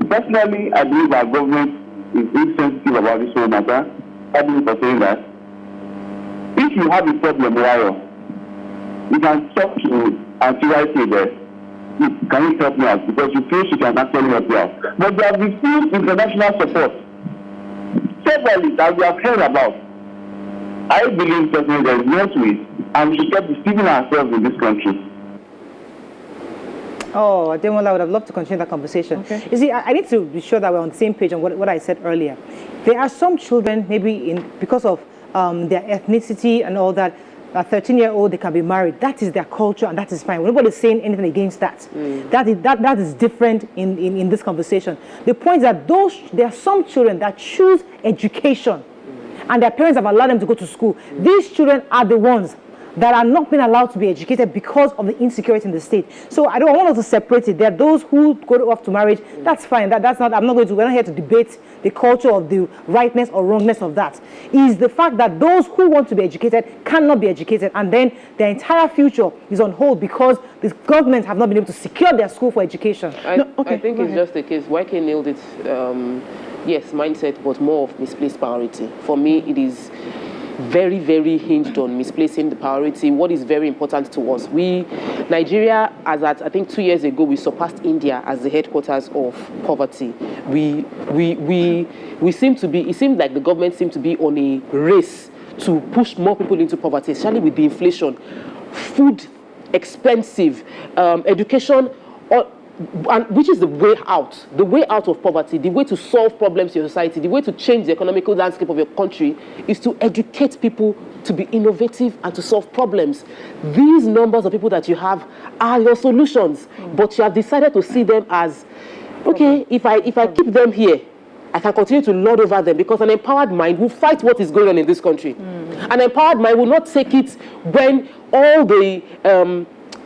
F: Personally, I believe our government is insensitive about this whole matter. I believe for saying that if you have a problem, you can talk to Auntie there. Can you help me out? Because you feel she can actually help you out. But there have refused international support. Severally, that we have heard about. I believe personally there is no to it, and we should stop deceiving ourselves in this country.
C: Oh, Demola, I would have loved to continue that conversation. Okay. You see, I need to be sure that we're on the same page on what I said earlier. There are some children, maybe because of their ethnicity and all that, a 13-year-old, they can be married. That is their culture, and that is fine. Nobody's saying anything against that. That is different in this conversation. The point is that there are some children that choose education, and their parents have allowed them to go to school. These children are the ones that are not being allowed to be educated because of the insecurity in the state. So I want us to separate it. There are those who go off to marriage. That's fine. That's not. We're not here to debate the culture of the rightness or wrongness of that. Is the fact that those who want to be educated cannot be educated, and then their entire future is on hold because the government have not been able to secure their school for education.
B: I think it's just the case. YK nailed it. Yes, mindset, but more of misplaced priority. For me, it is very, very hinged on misplacing the priority. What is very important to us? Nigeria, as at I think 2 years ago, we surpassed India as the headquarters of poverty. We seem to be. It seemed like the government seemed to be on a race to push more people into poverty, especially with the inflation, food expensive, education. And which is the way out of poverty, the way to solve problems in your society, the way to change the economical landscape of your country is to educate people to be innovative and to solve problems. These numbers of people that you have are your solutions, but you have decided to see them as, okay, if I keep them here, I can continue to lord over them, because an empowered mind will fight what is going on in this country. An empowered mind will not take it when all the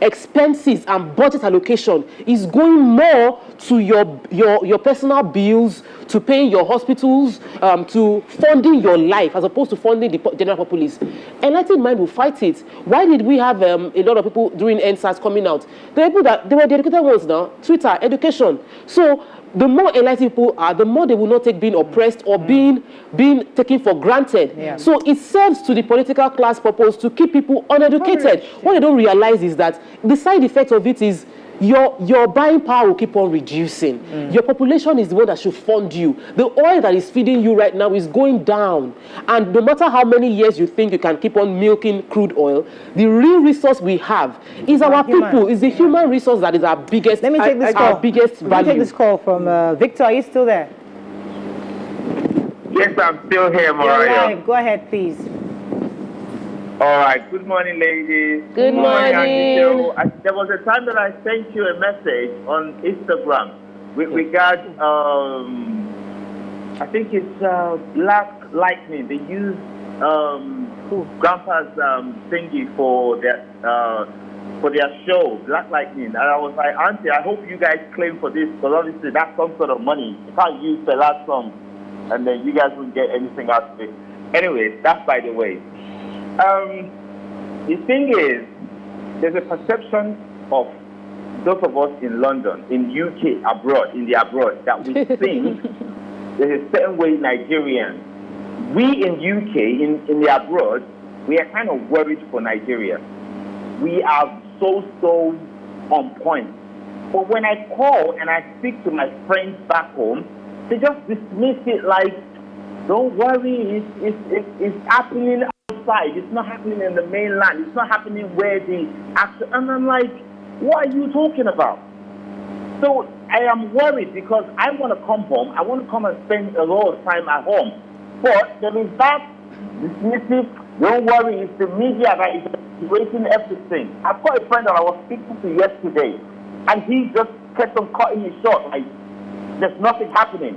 B: expenses and budget allocation is going more to your personal bills, to paying your hospitals, to funding your life, as opposed to funding the general populace. Enlightened mind will fight it. Why did we have a lot of people during NSAS coming out? The people that they were the educated ones now, Twitter, education. So the more enlightened people are, the more they will not take being oppressed or being taken for granted. Yeah. So it serves to the political class purpose to keep people uneducated. What they don't realize is that the side effect of it is your buying power will keep on reducing. Your population is the one that should fund you. The oil that is feeding you right now is going down. And no matter how many years you think you can keep on milking crude oil, the real resource we have is our people. Is the human resource that is our biggest value.
C: Let me take this call from Victor. Are you still there?
G: Yes, I'm still here, Mariah.
C: Go ahead, please.
G: All right. Good morning, ladies.
B: Good morning.
G: There was a time that I sent you a message on Instagram with regard, I think it's Black Lightning. They use Grandpa's thingy for their show, Black Lightning. And I was like, Auntie, I hope you guys claim for this, because obviously that's some sort of money. You can't use the last song, and then you guys won't get anything out of it. Anyway, that's by the way. The thing is, there's a perception of those of us in London, in UK, abroad, that we think there's a certain way Nigerians. We in UK, in the abroad, we are kind of worried for Nigeria. We are so on point. But when I call and I speak to my friends back home, they just dismiss it like, don't worry, it's happening outside. It's not happening in the mainland. It's not happening where the action. And I'm like, what are you talking about? So I am worried because I want to come home. I want to come and spend a lot of time at home. But there is that dismissive, don't worry, it's the media that is raising everything. I've got a friend that I was speaking to yesterday, and he just kept on cutting me short, like there's nothing happening.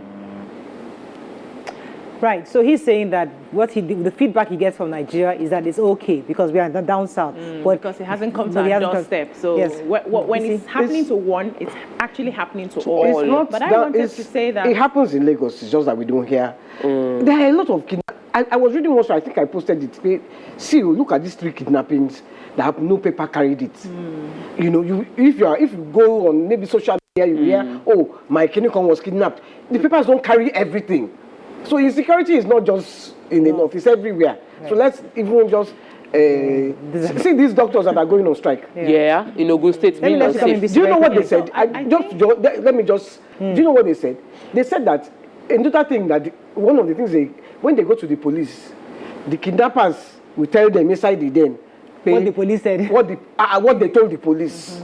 C: Right, so he's saying that the feedback he gets from Nigeria is that it's okay because we are down south. But
D: because it hasn't come to our doorstep. So
C: yes.
D: When it's happening to one, it's actually happening to all.
A: It's not
D: but I wanted to say that
A: it happens in Lagos. It's just that we don't hear. There are a lot of I was reading also. I think I posted it. See, look at these 3 kidnappings that have no paper carried it. You know, if you go on maybe social media, you hear, oh, my Kenikon was kidnapped. The papers don't carry everything. So insecurity is not just in the north; it's everywhere. Right. So let's even just see these doctors that are going on strike.
B: Yeah, in Ogun State.
A: Do you know what they said? Let me just. Do you know what they said? They said that another thing that one of the things when they go to the police, the kidnappers will tell them inside the den
C: what the police said,
A: what they told the police.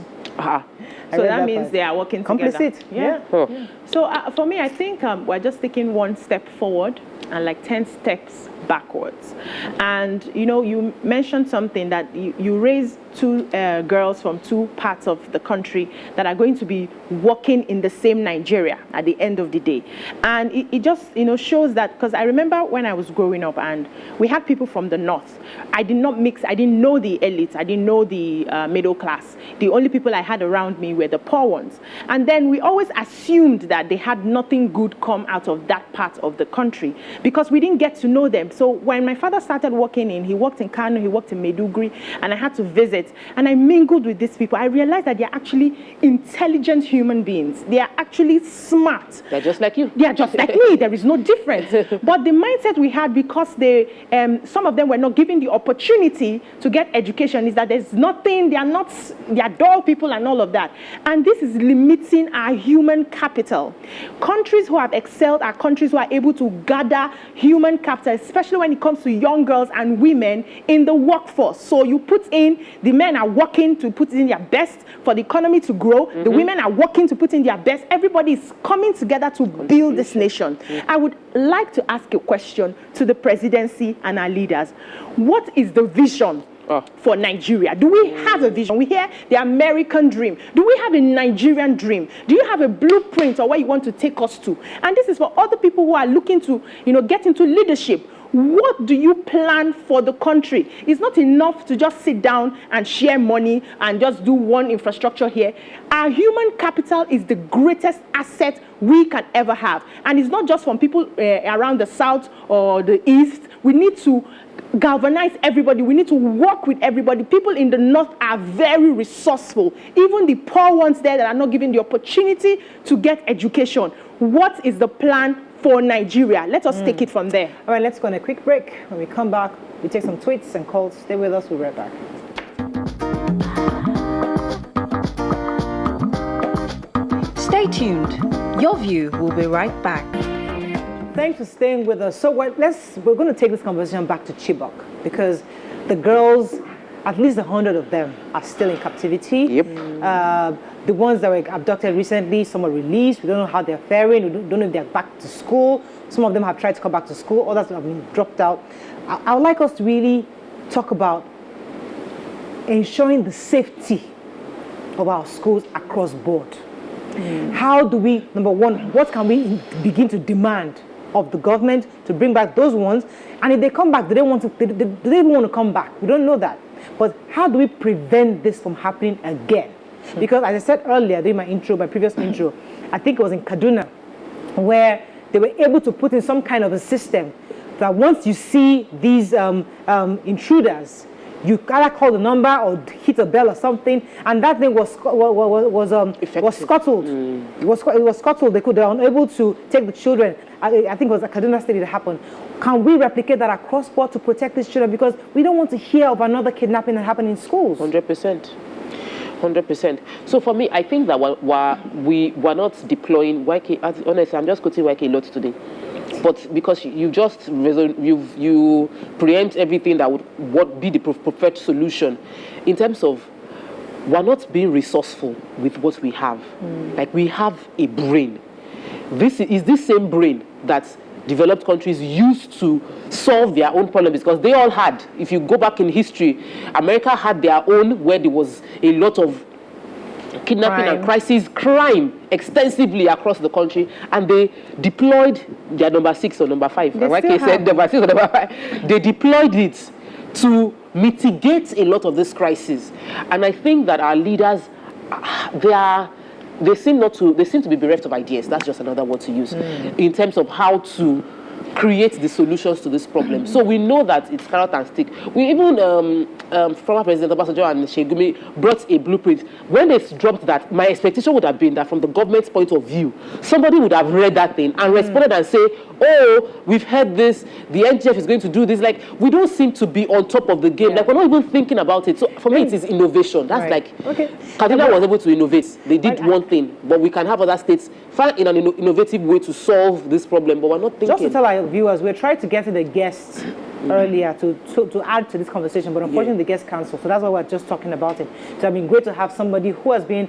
D: So that means they are working
C: complicit.
D: Together. Yeah. Yeah. So for me, I think we're just taking one step forward and like 10 steps backwards. And you know, you mentioned something that you raised 2 girls from 2 parts of the country that are going to be working in the same Nigeria at the end of the day. And it just, you know, shows that, because I remember when I was growing up and we had people from the north. I did not mix, I didn't know the elites, I didn't know the middle class. The only people I had around me were the poor ones. And then we always assumed that they had nothing good come out of that part of the country because we didn't get to know them. So when my father started working he worked in Kano, he worked in Maiduguri, and I had to visit, and I mingled with these people. I realized that they're actually intelligent human beings. They are actually smart.
B: They're just like you.
D: They are just like me. There is no difference. But the mindset we had, because some of them were not given the opportunity to get education, is that there's nothing, they are dull people and all of that. And this is limiting our human capital. Countries who have excelled are countries who are able to gather human capital, especially when it comes to young girls and women in the workforce. So you put in, the men are working to put in their best for the economy to grow. The women are working to put in their best. Everybody is coming together to build this nation. I would like to ask a question to the presidency and our leaders. What is the vision for Nigeria? Do we have a vision? We hear the American dream. Do we have a Nigerian dream? Do you have a blueprint or where you want to take us to? And this is for other people who are looking to, get into leadership. What do you plan for the country? It's not enough to just sit down and share money and just do one infrastructure here. Our human capital is the greatest asset we can ever have. And it's not just from people around the south or the east. We need to galvanize everybody. We need to work with everybody. People in the north are very resourceful. Even the poor ones there that are not given the opportunity to get education. What is the plan for Nigeria? Let us take it from there.
C: All right, let's go on a quick break. When we come back, we take some tweets and calls. Stay with us. We'll be right back.
E: Stay tuned. Your View will be right back.
C: Thanks for staying with us. So we're going to take this conversation back to Chibok because the girls, at least 100 of them, are still in captivity.
B: Yep.
C: The ones that were abducted recently, some are released. We don't know how they're faring. We don't know if they're back to school. Some of them have tried to come back to school. Others have been dropped out. I would like us to really talk about ensuring the safety of our schools across board. How do we, number one, what can we begin to demand of the government to bring back those ones? And if they come back, do they want to come back? We don't know that. But how do we prevent this from happening again? Because as I said earlier during my previous intro, I think it was in Kaduna, where they were able to put in some kind of a system that once you see these intruders, you either call the number or hit a bell or something, and that thing was scuttled. It was scuttled. They were unable to take the children. I think it was a Kaduna State that happened. Can we replicate that across board to protect these children? Because we don't want to hear of another kidnapping that happened in schools.
B: 100%. 100%. So for me, I think that we were not deploying YK. Honestly, I'm just quoting YK a lot today. But because you preempt everything that would be the preferred solution in terms of we're not being resourceful with what we have. Like we have a brain. This is this same brain that developed countries used to solve their own problems, because they all had, if you go back in history, America had their own where there was a lot of kidnapping and crime extensively across the country, and they deployed their number 6 or number 5. Like I said, number 6 or number 5. They deployed it to mitigate a lot of this crisis, and I think that our leaders, they seem to be bereft of ideas. That's just another word to use in terms of how to create the solutions to this problem. So we know that it's carrot and stick. We even former President Obasanjo and Shegumi brought a blueprint. When they dropped that, my expectation would have been that from the government's point of view, somebody would have read that thing and responded and say, oh, we've heard this, the NGF is going to do this. Like, we don't seem to be on top of the game. Like, we're not even thinking about it. So for me, it is innovation. That's Kaduna was able to innovate. They did one thing, but we can have other states find in an innovative way to solve this problem, but we're not thinking.
C: Just to tell our viewers, we're trying to get to the guests earlier to add to this conversation, but unfortunately the guest cancelled, so that's why we're just talking about it. So I mean, great to have somebody who has been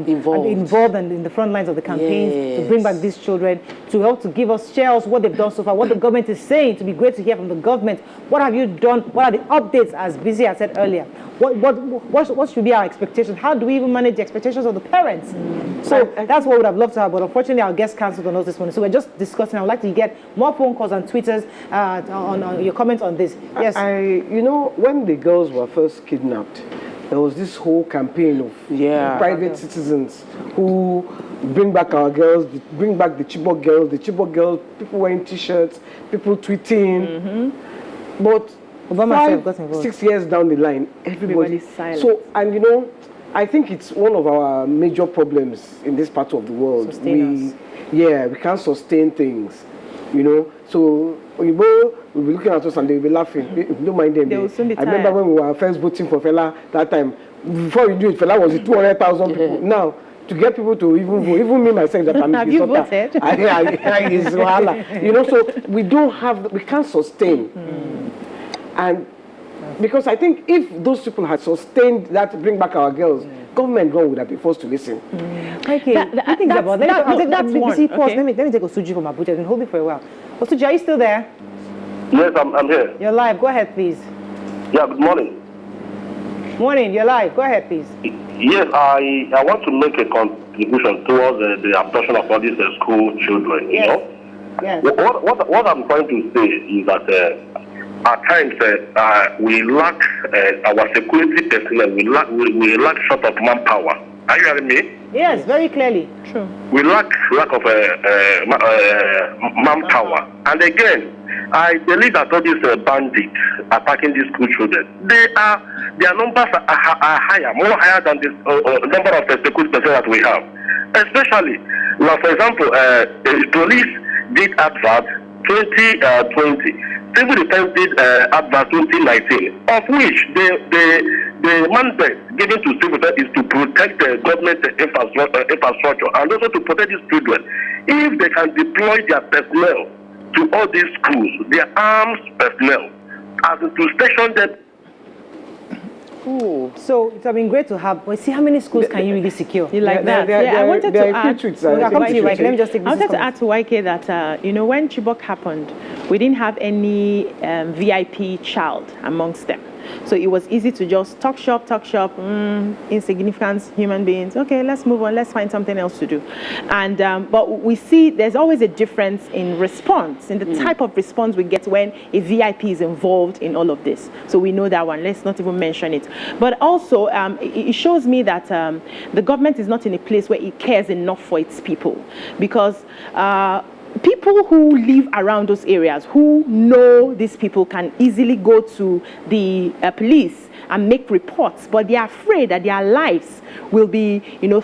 C: involved in the front lines of the campaigns to bring back these children, to help to give us share us what they've done so far, what the government is saying. To be great to hear from the government. What have you done? What are the updates? As Busy has said earlier, what should be our expectations? How do we even manage the expectations of the parents? So that's what we would have loved to have, but unfortunately our guest cancelled on us this morning. So we're just discussing. I would like to get more phone calls and Twitters on your comments on this. Yes.
A: When the girls were first kidnapped, there was this whole campaign of private citizens who bring back our girls, bring back the Chibok girls. The Chibok girls, people wearing T-shirts, people tweeting. But 5-6 years down the line, everybody's silent. So, and I think it's one of our major problems in this part of the world. We can't sustain things, So we will be looking at us and they'll be laughing. Don't mind them. I remember when we were first voting for Fela that time. Before we knew it, Fela was 200,000 people. Now, to get people to even vote, even me myself, that I'm
C: have you voted?
A: So we can't sustain. And because I think if those people had sustained that to bring back our girls, government would have been forced to listen.
C: Okay, that's one. Let me take Osuji from Abuja and hold it for a while. Osuji, are you still there?
F: Yes, I'm here.
C: You're live. Go ahead, please.
F: Yeah, good morning.
C: Morning, you're live. Go ahead, please.
F: Yes, I want to make a contribution towards the abduction of all these school children,
C: Yes.
F: What I'm trying to say is that at times we lack our security personnel, we lack short of manpower. Are you hearing me?
C: Yes, very clearly. True.
F: We lack of manpower. And again, I believe that all these bandits attacking these school children, their numbers are higher, more higher than the number of security personnel that we have. Especially, now for example, the police did advert 2020. Civil Defense did advert 2019, of which the mandate given to Civil Defense is to protect the government infrastructure and also to protect these children. If they can deploy their personnel to all these schools, their armed personnel, as to station them.
C: Ooh. So it's been great to have. Well, see how many schools can you really secure?
D: You like that? I wanted to add.
C: Let me just take this.
D: I wanted to add to YK that when Chibok happened, we didn't have any VIP child amongst them. So it was easy to just talk shop, insignificant human beings. Okay, let's move on. Let's find something else to do. And but we see there's always a difference in response, in the type of response we get when a VIP is involved in all of this. So we know that one. Let's not even mention it. But also, it shows me that the government is not in a place where it cares enough for its people, because people who live around those areas, who know these people, can easily go to the police and make reports, but they are afraid that their lives will be,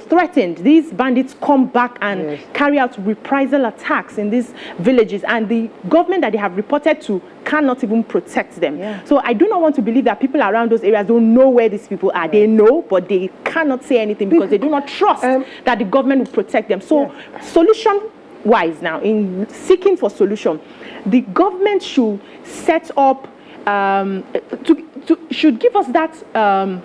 D: threatened. These bandits come back and carry out reprisal attacks in these villages, and the government that they have reported to cannot even protect them. So I do not want to believe that people around those areas don't know where these people are. They know, but they cannot say anything because they do not trust that the government will protect them. So solution-wise now, in seeking for solution, the government should set up, should give us that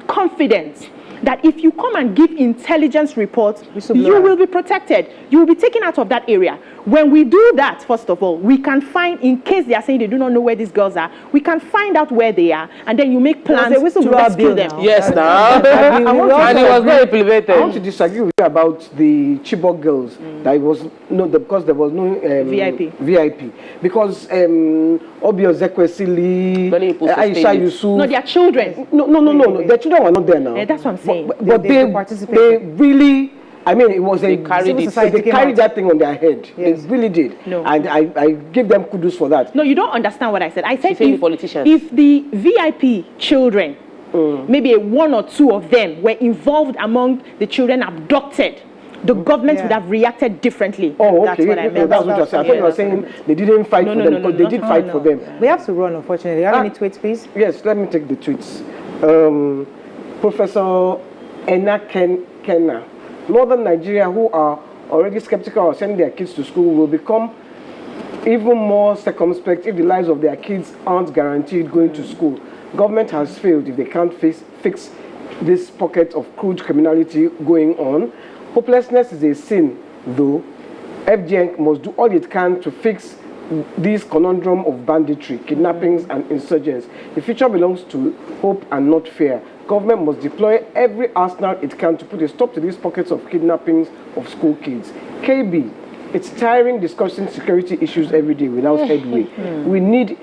D: confidence that if you come and give intelligence reports, you will be protected. You will be taken out of that area. When we do that, first of all, we can find, in case they are saying they do not know where these girls are, we can find out where they are, and then you make plans to rescue them.
B: Yes, now. And it was not implemented.
A: I want to disagree with you about the Chibok girls. That it was because there was no VIP. Because Obio Zekwesili, Aisha Yusuf.
D: No, they are children.
A: No. Their children were not there now.
D: That's what I'm saying.
A: But they really. I mean, it was they carried that thing on their head. Yes. They really did. No. And I give them kudos for that.
D: No, you don't understand what I said. I said if the VIP children, maybe one or two of them were involved among the children abducted, the government would have reacted differently.
A: Oh, okay.
D: That's what I meant.
A: That's what I said. I thought you were saying they didn't fight for them, because they did fight for them.
C: We have to run, unfortunately. Do you have any tweets, please?
A: Yes, let me take the tweets. Professor Enna Kenna. Northern Nigeria, who are already skeptical of sending their kids to school, will become even more circumspect if the lives of their kids aren't guaranteed going to school. Government has failed if they can't fix this pocket of crude criminality going on. Hopelessness is a sin, though. FGN must do all it can to fix this conundrum of banditry, kidnappings, and insurgents. The future belongs to hope and not fear. Government must deploy every arsenal it can to put a stop to these pockets of kidnappings of school kids. KB, it's tiring discussing security issues every day without headway. We need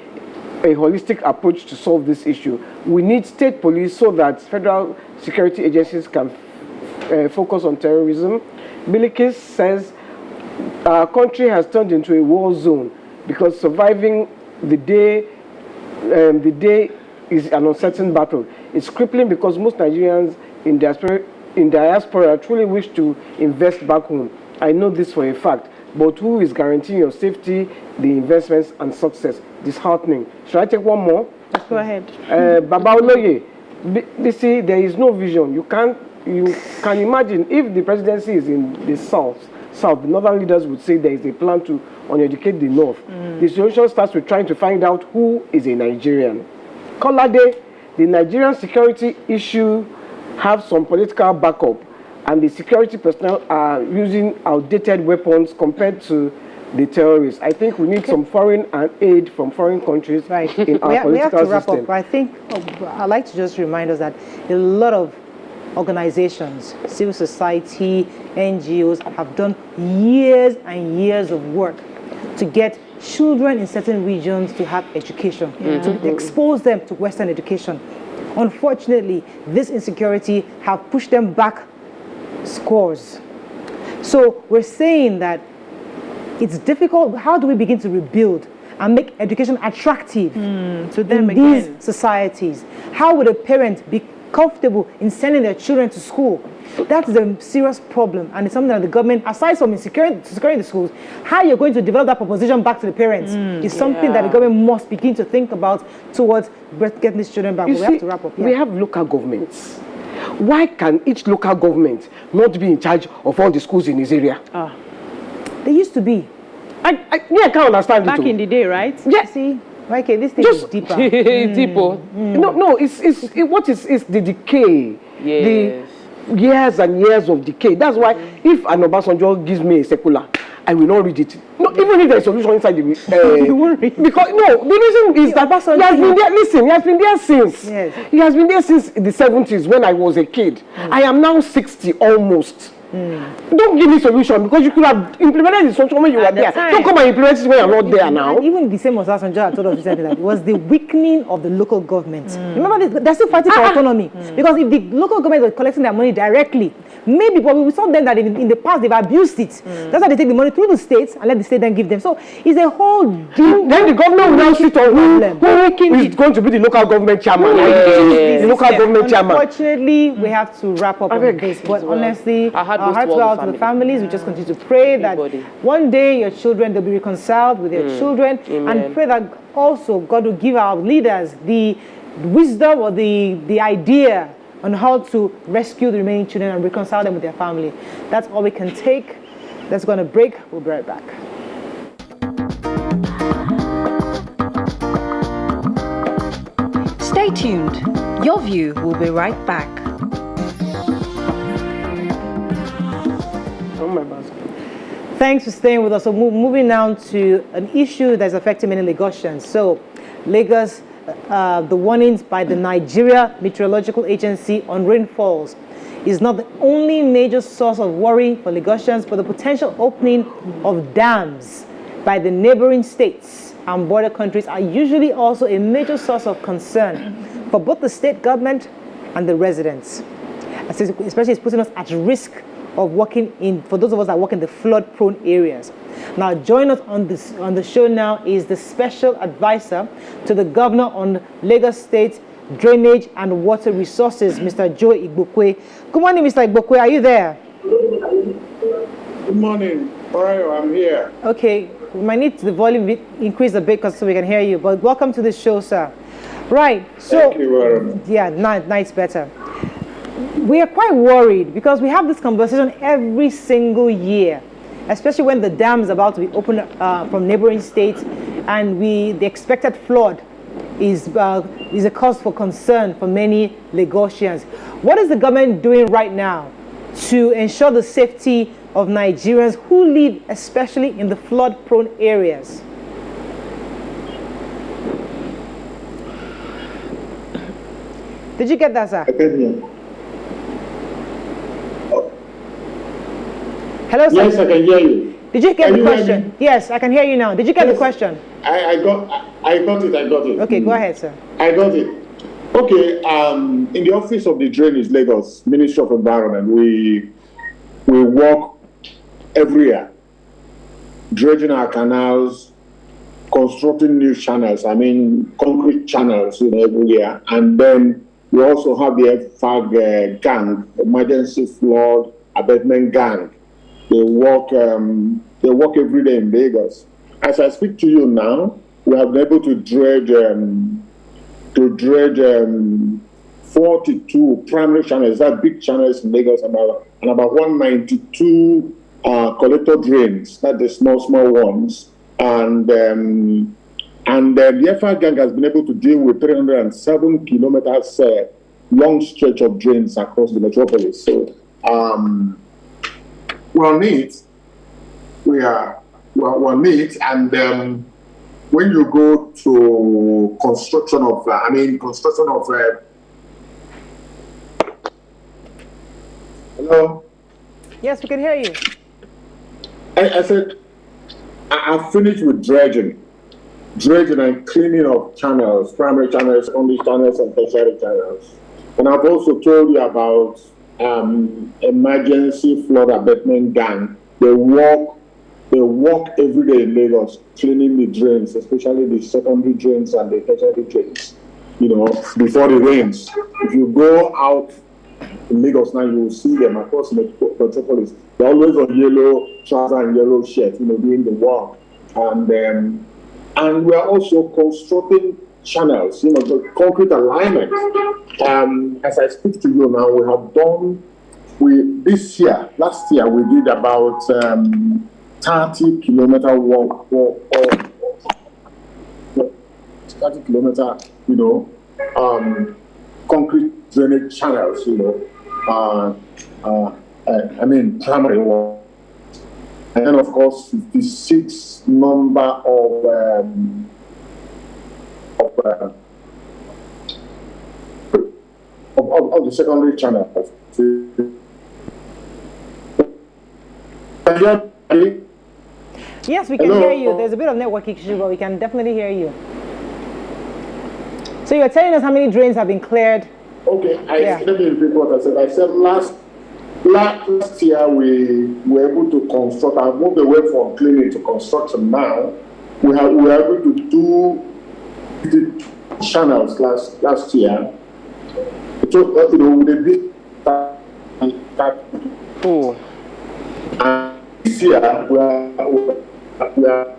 A: a holistic approach to solve this issue. We need state police so that federal security agencies can focus on terrorism. Bilikis says our country has turned into a war zone because surviving the day is an uncertain battle. It's crippling because most Nigerians in diaspora truly wish to invest back home. I know this for a fact, but who is guaranteeing your safety, the investments, and success? Disheartening. Should I take one more?
D: Go ahead.
A: Baba Oloye, you see, there is no vision. You can imagine if the presidency is in the south, the northern leaders would say there is a plan to uneducate the north. The solution starts with trying to find out who is a Nigerian. Kolade, the Nigerian security issue have some political backup, and the security personnel are using outdated weapons compared to the terrorists. I think we need some foreign aid from foreign countries in our political system. We have to wrap up.
C: I think I'd like to just remind us that a lot of organizations, civil society, NGOs have done years and years of work to get children in certain regions to have education, to expose them to Western education. Unfortunately, this insecurity have pushed them back scores. So we're saying that it's difficult. How do we begin to rebuild and make education attractive
D: to them
C: in these societies? How would a parent be comfortable in sending their children to school? That is a serious problem, and it's something that the government, aside from securing the schools, how you're going to develop that proposition back to the parents is something that the government must begin to think about towards getting these children back. We have to wrap up.
A: We have local governments. Why can each local government not be in charge of all the schools in his area?
C: They used to be.
A: I can't understand
D: back in the day, right?
A: Yes.
C: See, okay, this thing is deeper.
A: No, it's the decay.
B: Yes.
A: The years and years of decay. That's why if an Obasanjo gives me a secular, I will not read it. No, even if there's a solution inside the
C: you won't read it.
A: Because the reason is that he has been there. Listen, he has been there since.
C: Yes.
A: He has been there since the 70s when I was a kid. I am now 60 almost. Don't give me solution because you could have implemented the solution when you were there. Don't come and implement it when I'm not there now.
C: And even the same Obasanjo told us recently that it was the weakening of the local government. Remember, they're still fighting for autonomy because if the local government was collecting their money directly, Maybe, but we saw them that in the past they've abused it. That's why they take the money through the states and let the state then give them. So it's a whole deal.
A: Then the governor will now sit on who is going to be the local government chairman. The local government chairman.
C: Unfortunately, we have to wrap up on this. But honestly, our hearts go out to the families. We just continue to pray that one day your children, they'll be reconciled with their children. And pray that also God will give our leaders the wisdom or the idea on how to rescue the remaining children and reconcile them with their family. That's all we can take. That's going to break. We'll be right back.
E: Stay tuned. Your View will be right back.
A: Oh my God.
C: Thanks for staying with us. So moving now to an issue that's affecting many Lagosians. So Lagos, the warnings by the Nigeria Meteorological Agency on rainfalls is not the only major source of worry for Lagosians, but the potential opening of dams by the neighboring states and border countries are usually also a major source of concern for both the state government and the residents. Especially it's putting us at risk of working in, for those of us that work in the flood-prone areas. Now, join us on the show now is the special advisor to the governor on Lagos State Drainage and Water Resources, Mr. Joe Igbokwe. Good morning, Mr. Igbokwe. Are you there?
H: Good morning. Mario, I'm here.
C: Okay, we might need the volume increase a bit so we can hear you, but welcome to the show, sir. Right, so...
H: Thank you very much.
C: Yeah, nice, better. We are quite worried because we have this conversation every single year, especially when the dam is about to be opened from neighboring states, and the expected flood is a cause for concern for many Lagosians. What is the government doing right now to ensure the safety of Nigerians who live especially in the flood-prone areas? Did you get that, sir?
H: I can hear.
C: Hello, sir.
H: Yes, I can hear you.
C: Did you get the question? Yes, I can hear you now. Did you get the question?
H: I got it.
C: Okay, go ahead, sir.
H: I got it. Okay, in the office of the Drainage Lagos Ministry of Environment, we work every year, dredging our canals, constructing new channels, concrete channels, every year. And then we also have the FAG gang, Emergency Flood Abatement Gang. They work every day in Lagos. As I speak to you now, we have been able to dredge 42 primary channels, that big channels in Lagos, and about 192 collector drains, not the small ones. And the FR gang has been able to deal with 307 kilometers long stretch of drains across the metropolis. So we're on it. We're on it, and when you go to construction of hello?
C: Yes, we can hear you.
H: I said, I've finished with dredging and cleaning of channels, primary channels, secondary channels, and tertiary channels. And I've also told you about emergency flood abatement gang. They walk every day in Lagos, cleaning the drains, especially the secondary drains and the tertiary drains, before the rains. If you go out in Lagos now, you will see them across metropolis. They're always on yellow trousers and yellow shirts, doing the work. And we are also constructing channels, the concrete alignment. As I speak to you now, we have done, last year, we did about 30 kilometer walk, 30 kilometer, concrete drainage channels, primary walk. And then, of course, 56 number of the secondary channels.
C: Yes, we can hear you. There's a bit of network issue, but we can definitely hear you. So you're telling us how many drains have been cleared?
H: Okay, let me repeat what I said. I said last last year we were able to construct. I moved away from cleaning to construction now. We were able to do the channels last year. So, with a big and this year we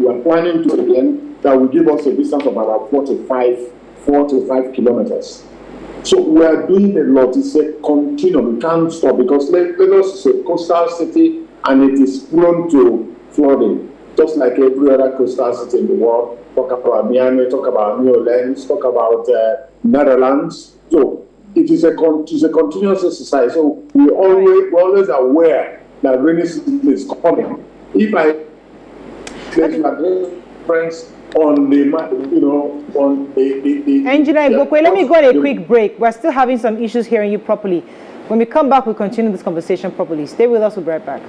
H: are planning to again that will give us a distance of about 45 kilometers. So we are doing a lot. It's a continuum. We can't stop because Lagos is a coastal city and it is prone to flooding, just like every other coastal city in the world. Talk about Miami, talk about New Orleans, talk about Netherlands. So it is a continuous exercise. So we're always aware that rainy season is coming. If I friends on the
C: Engineer Ibokwe, let me go on a quick break. We're still having some issues hearing you properly. When we come back, we'll continue this conversation properly. Stay with us, we'll be right back.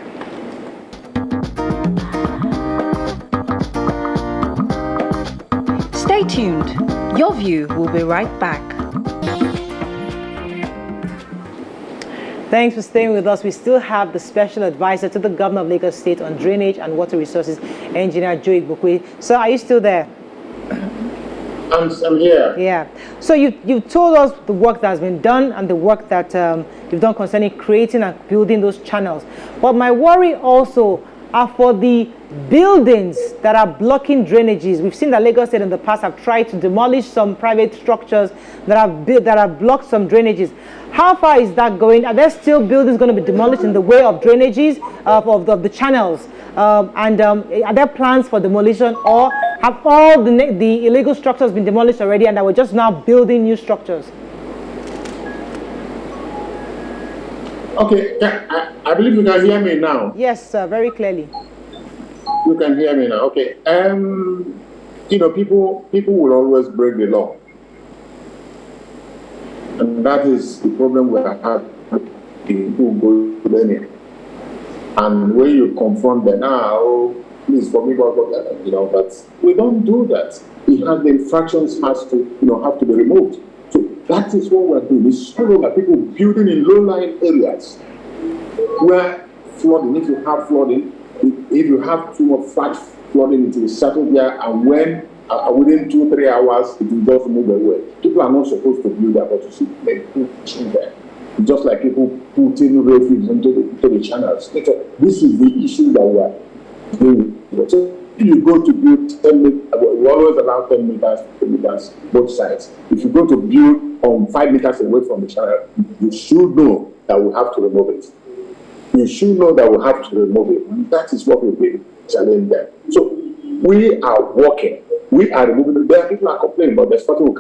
E: Stay tuned. Your View will be right back.
C: Thanks for staying with us. We still have the special advisor to the governor of Lagos State on drainage and water resources, Engineer Joe Ibokwe. So are you still there?
H: I'm here.
C: Yeah. So you told us the work that has been done and the work that you've done concerning creating and building those channels. But my worry also are for the buildings that are blocking drainages. We've seen that Lagos State in the past have tried to demolish some private structures that have blocked some drainages. How far is that going? Are there still buildings going to be demolished in the way of drainages of the channels? Are there plans for demolition, or have all the illegal structures been demolished already and that we're just now building new structures?
H: Okay, I believe you can hear me now.
C: Yes, very clearly.
H: You can hear me now. Okay. People will always break the law, and that is the problem we have. People go to them, and when you confront them, please forgive us, but we don't do that. The infractions have to be removed. So that is what we're doing. It's so that people building in low-lying areas where flooding, if you have flooding, if you have too much flash flooding, it will settle there, and when within 2-3 hours, it will just move away. People are not supposed to build that, but you see people pushing there. Just like people putting refuge into the channels. This is the issue that we are doing. So if you go to build 10 meters, we always allow 10 meters both sides. If you go to build on 5 meters away from the channel, you should know that we have to remove it. You should know that we have to remove it. And that is what we've been challenging them. So we are working. We are removing it. There are people are complaining, but there's nothing we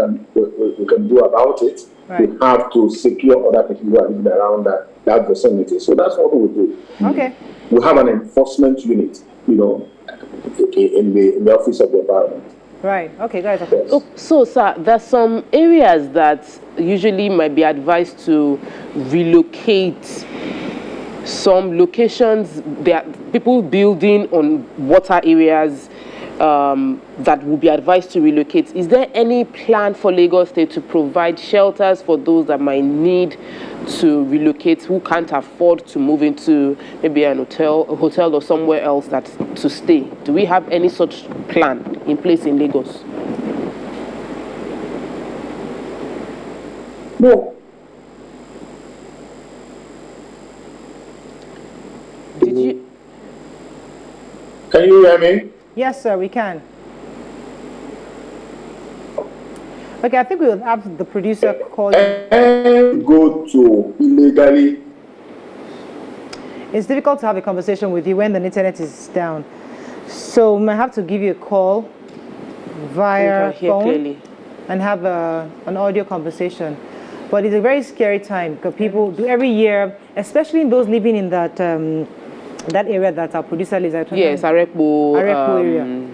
H: can do about it. Right. We have to secure other people who are living around that vicinity. So that's what we do.
C: Okay.
H: We have an enforcement unit, in the Office of the Environment.
C: Right. Okay, guys.
H: Yes.
B: Oh, so, sir, there's some areas that usually might be advised to relocate. Some locations, there are people building on water areas that will be advised to relocate. Is there any plan for Lagos State to provide shelters for those that might need to relocate, who can't afford to move into maybe a hotel or somewhere else to stay? Do we have any such plan in place in Lagos?
H: No.
B: Did you?
H: Can you hear me?
C: Yes, sir, we can. Okay, I think we'll have the producer call you.
H: Go to illegally.
C: It's difficult to have a conversation with you when the internet is down. So we might have to give you a call via phone clearly and have an audio conversation. But it's a very scary time because people do every year, especially in those living in that area that our producer lives at.
B: Yes, Arekpo
C: area.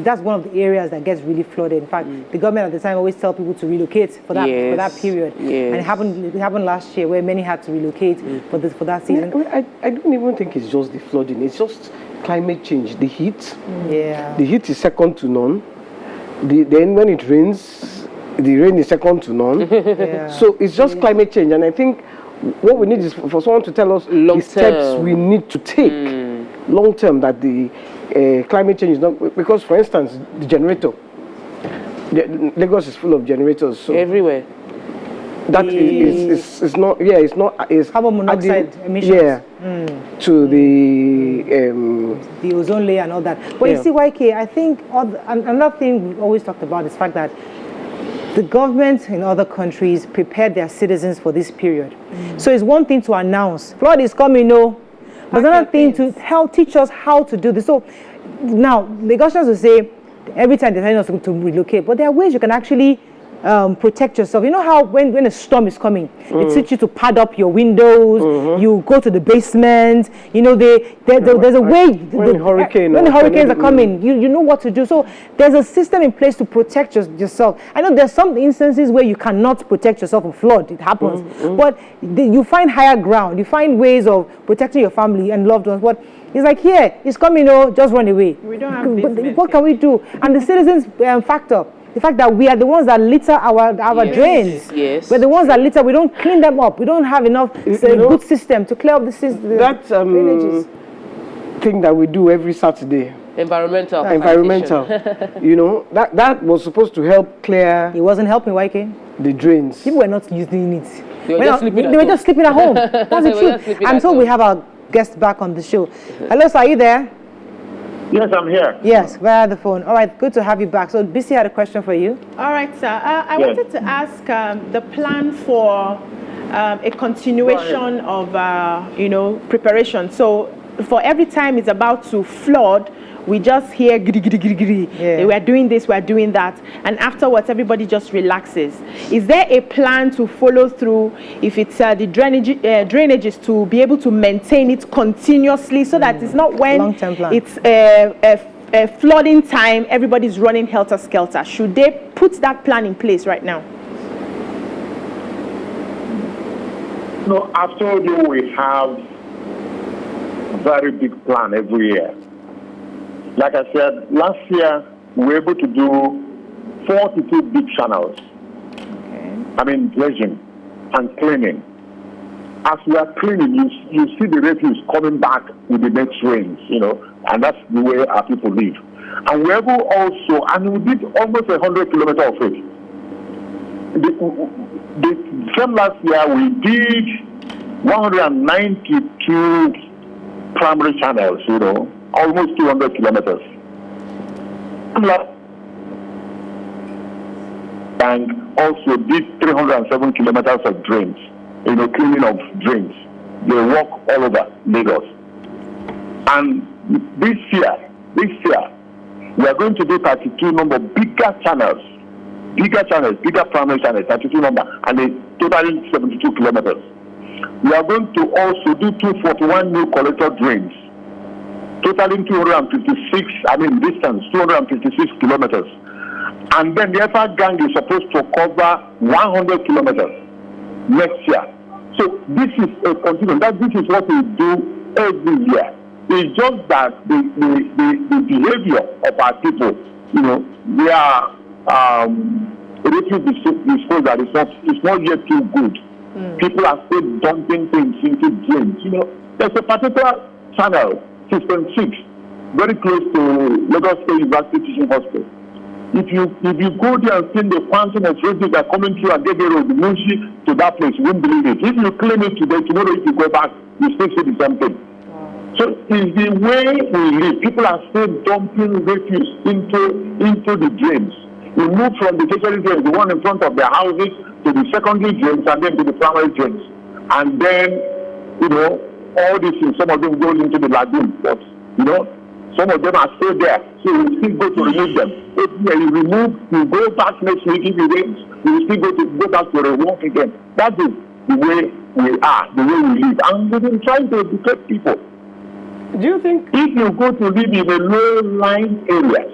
C: That's one of the areas that gets really flooded. In fact, the government at the time always tell people to relocate for that period. Yes. And it happened last year where many had to relocate for that season.
A: I don't even think it's just the flooding. It's just climate change. The heat.
C: Yeah.
A: The heat is second to none. Then when it rains, the rain is second to none.
C: Yeah.
A: So it's just climate change. And I think What we need is for someone to tell us the steps we need to take long term, that the climate change is not, because for instance, the generator, Lagos is full of generators. So
B: everywhere.
A: That is not, it's
C: carbon monoxide emissions.
A: Yeah, to the
C: ozone layer and all that. But you see, YK, I think another thing we always talked about is the fact that the government in other countries prepared their citizens for this period. So it's one thing to announce, flood is coming, but another thing to teach us how to do this. So now, Lagosians will say, every time they're telling us to relocate, but there are ways you can actually protect yourself. You know how when a storm is coming, they teach you to pad up your windows, you go to the basement, there's a way.
A: When
C: hurricanes are coming, you know what to do. So there's a system in place to protect yourself. I know there's some instances where you cannot protect yourself from flood, it happens, but you find higher ground, you find ways of protecting your family and loved ones. But it's like, here, it's coming, just run away.
D: We don't have business.
C: What can we do? And the citizens factor. The fact that we are the ones that litter our drains.
B: Yes.
C: We're the ones that litter. We don't clean them up. We don't have enough good system to clear up the system.
A: That thing that we do every Saturday.
B: Environmental.
A: That was supposed to help clear.
C: It wasn't helping, YK.
A: The drains.
C: People were not using it.
B: They were
C: just sleeping at home. That's the truth. And so we have our guest back on the show. Hello, sir, are you there?
F: Yes, I'm here.
C: Yes, via the phone. All right, good to have you back. So, BC had a question for you.
D: All right, sir. I wanted to ask the plan for a continuation of, preparation. So, for every time it's about to flood, we just hear giddy, giddy, giddy, giddy.
C: Yeah.
D: We're doing this, we're doing that. And afterwards, everybody just relaxes. Is there a plan to follow through if it's the drainages to be able to maintain it continuously so that it's not when
C: long-term plan.
D: It's a flooding time, everybody's running helter-skelter? Should they put that plan in place right now?
F: No, I've told you we have a very big plan every year. Like I said, last year we were able to do 42 big channels. Dredging and cleaning. As we are cleaning, you see the refuse coming back with the next rains, and that's the way our people live. And we were also, and we did almost 100 kilometers of it. The same last year we did 192 primary channels, almost 200 kilometers. And also did 307 kilometers of drains, cleaning of drains. They walk all over Lagos. And this year, we are going to do 32 number bigger channels, bigger primary channels, 32 number, and they totally 72 kilometers. We are going to also do 241 new collector drains, totaling 256 kilometers. And then the effort gang is supposed to cover 100 kilometers next year. So this is a continuum. This is what we do every year. It's just that the behavior of our people, they are refuse disposal is not yet too good. People are still dumping things into drains. There's a particular channel, System 6, very close to Lagos State University Teaching Hospital. If you go there and see the quantum of refuse that are coming through and get the road, the Munshi to that place, you won't believe it. If you clean it today, tomorrow if you go back, you still see the same thing. So it's the way we live. People are still dumping refuse into the drains. We move from the tertiary drains, the one in front of their houses, to the secondary drains and then to the primary drains. And then, all these things, some of them go into the lagoon. But, some of them are still there. So we still go to remove them. If you go back next week, if it rains, we still go back to remove again. That is the way we are, the way we live. And we've been trying to educate people.
A: Do you think
F: if you go to live in the low-lying areas,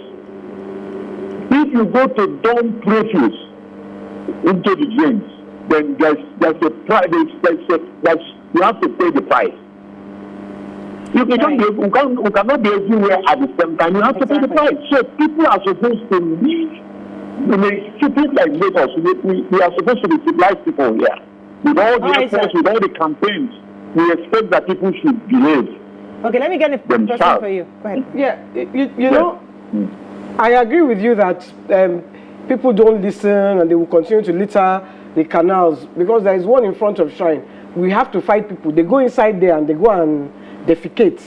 F: if you go to dump refuse into the drains, then there's a price. You have to pay the price. You cannot be everywhere at the same time. You have to pay the price. So people are supposed to live in a city like Lagos. We are supposed to be civilized people here. With all the
C: right,
F: efforts,
C: sir.
F: with all the campaigns, we expect that people should behave.
C: Okay, let me get a question
F: Themselves.
C: for you. Go ahead.
A: Yeah, you know, I agree with you that people don't listen and they will continue to litter the canals because there is one in front of Shrine. We have to fight people. They go inside there and they go and defecate,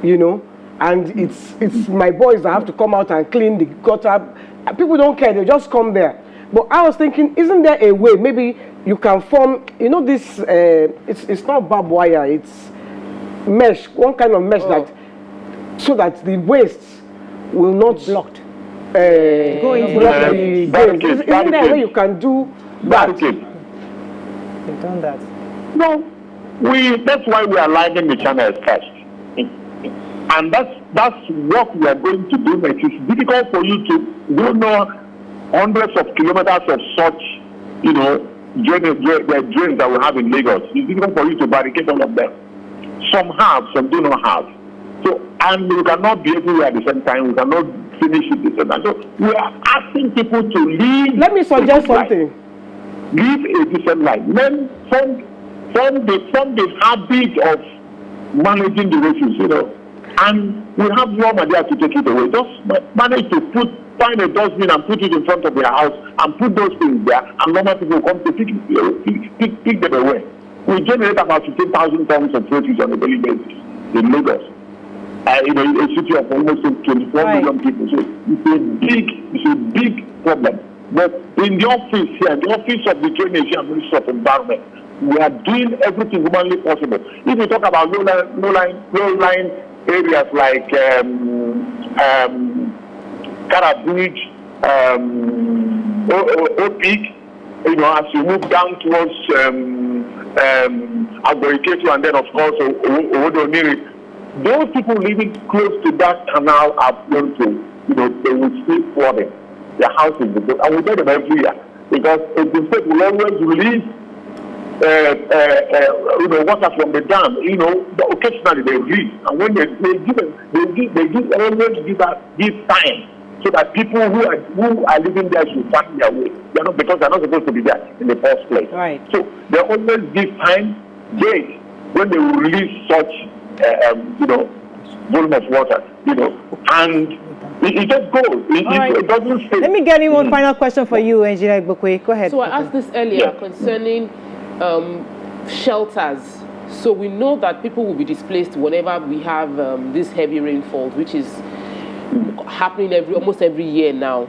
A: you know, and it's my boys that have to come out and clean the gutter. People don't care, they just come there. But I was thinking, isn't there a way, maybe you can form, you know, this, it's not barbed wire, it's mesh, one kind of mesh that, so that the waste will not
C: Blocked.
A: go into block the drains. Isn't there a way you can do that?
F: Barricade.
C: They've done that.
F: No, that's why we are lining the channels first. And that's what we are going to do next. It's difficult for you to go know hundreds of kilometers of such, you know, drains that we have in Lagos. It's difficult for you to barricade all of them. Some have, some do not have. So, and we cannot be everywhere at the same time. We cannot finish it at the same time. So we are asking people to leave.
A: Let me suggest something.
F: Live a decent life. Then from the habit of managing the resources, you know, and we have raw material to take it away. Just manage to find a dustbin and put it in front of their house and put those things there, and normal people come to pick them away. We generate about 15,000 tons of produce on a daily basis in Lagos. You know, a city of almost 24 million people. So it's a big problem. But in the office here, the office of the Drainage and Ministry of Environment, we are doing everything humanly possible. If we talk about low-lying areas like Kara Bridge, Opik, you know, as you move down towards Agony, and then of course Odoniri, those people living close to that canal are prone to, you know, they will see flooding. Their houses, and we get them every year because the state will always release you know, water from the dam. You know, occasionally they release, and when they always give time so that people who are living there should find their way. Because they're not supposed to be there in the first place.
C: Right.
F: So they always give time, date when they will release such you know, volume of water. You know, and it just goes. It doesn't stay.
C: Let me get in one final question for you, Engineer Igbokwe. Go ahead.
B: So I asked this earlier concerning shelters. So we know that people will be displaced whenever we have this heavy rainfall, which is happening almost every year now.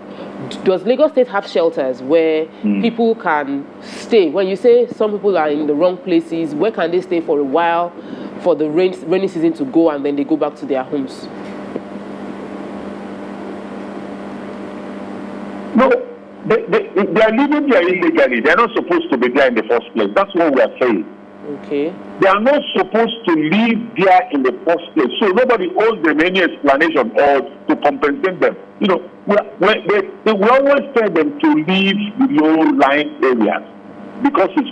B: Does Lagos State have shelters where people can stay? When you say some people are in the wrong places, where can they stay for a while for the rainy season to go and then they go back to their homes?
F: No, they are living there illegally. They're not supposed to be there in the first place. That's what we are saying.
B: Okay.
F: They are not supposed to live there in the first place. So nobody owes them any explanation or to compensate them. You know, we always tell them to leave the low-lying areas because it's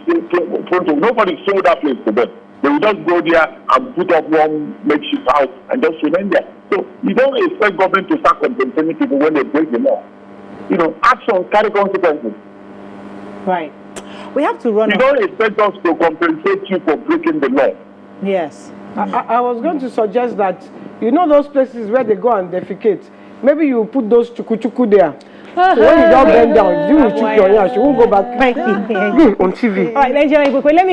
F: nobody sold that place to them. They will just go there and put up one makeshift house and just remain there. So you don't expect government to start compensating people when they break the law. You know, action carry consequences.
C: Right. We have to run.
F: You don't expect us to compensate you for breaking the law.
C: Yes.
A: I was going to suggest that, you know, those places where they go and defecate, maybe you put those chuku there. So when you don't bend down, you will chuck your ass. You won't go back on TV.
C: All right, Nigeria, let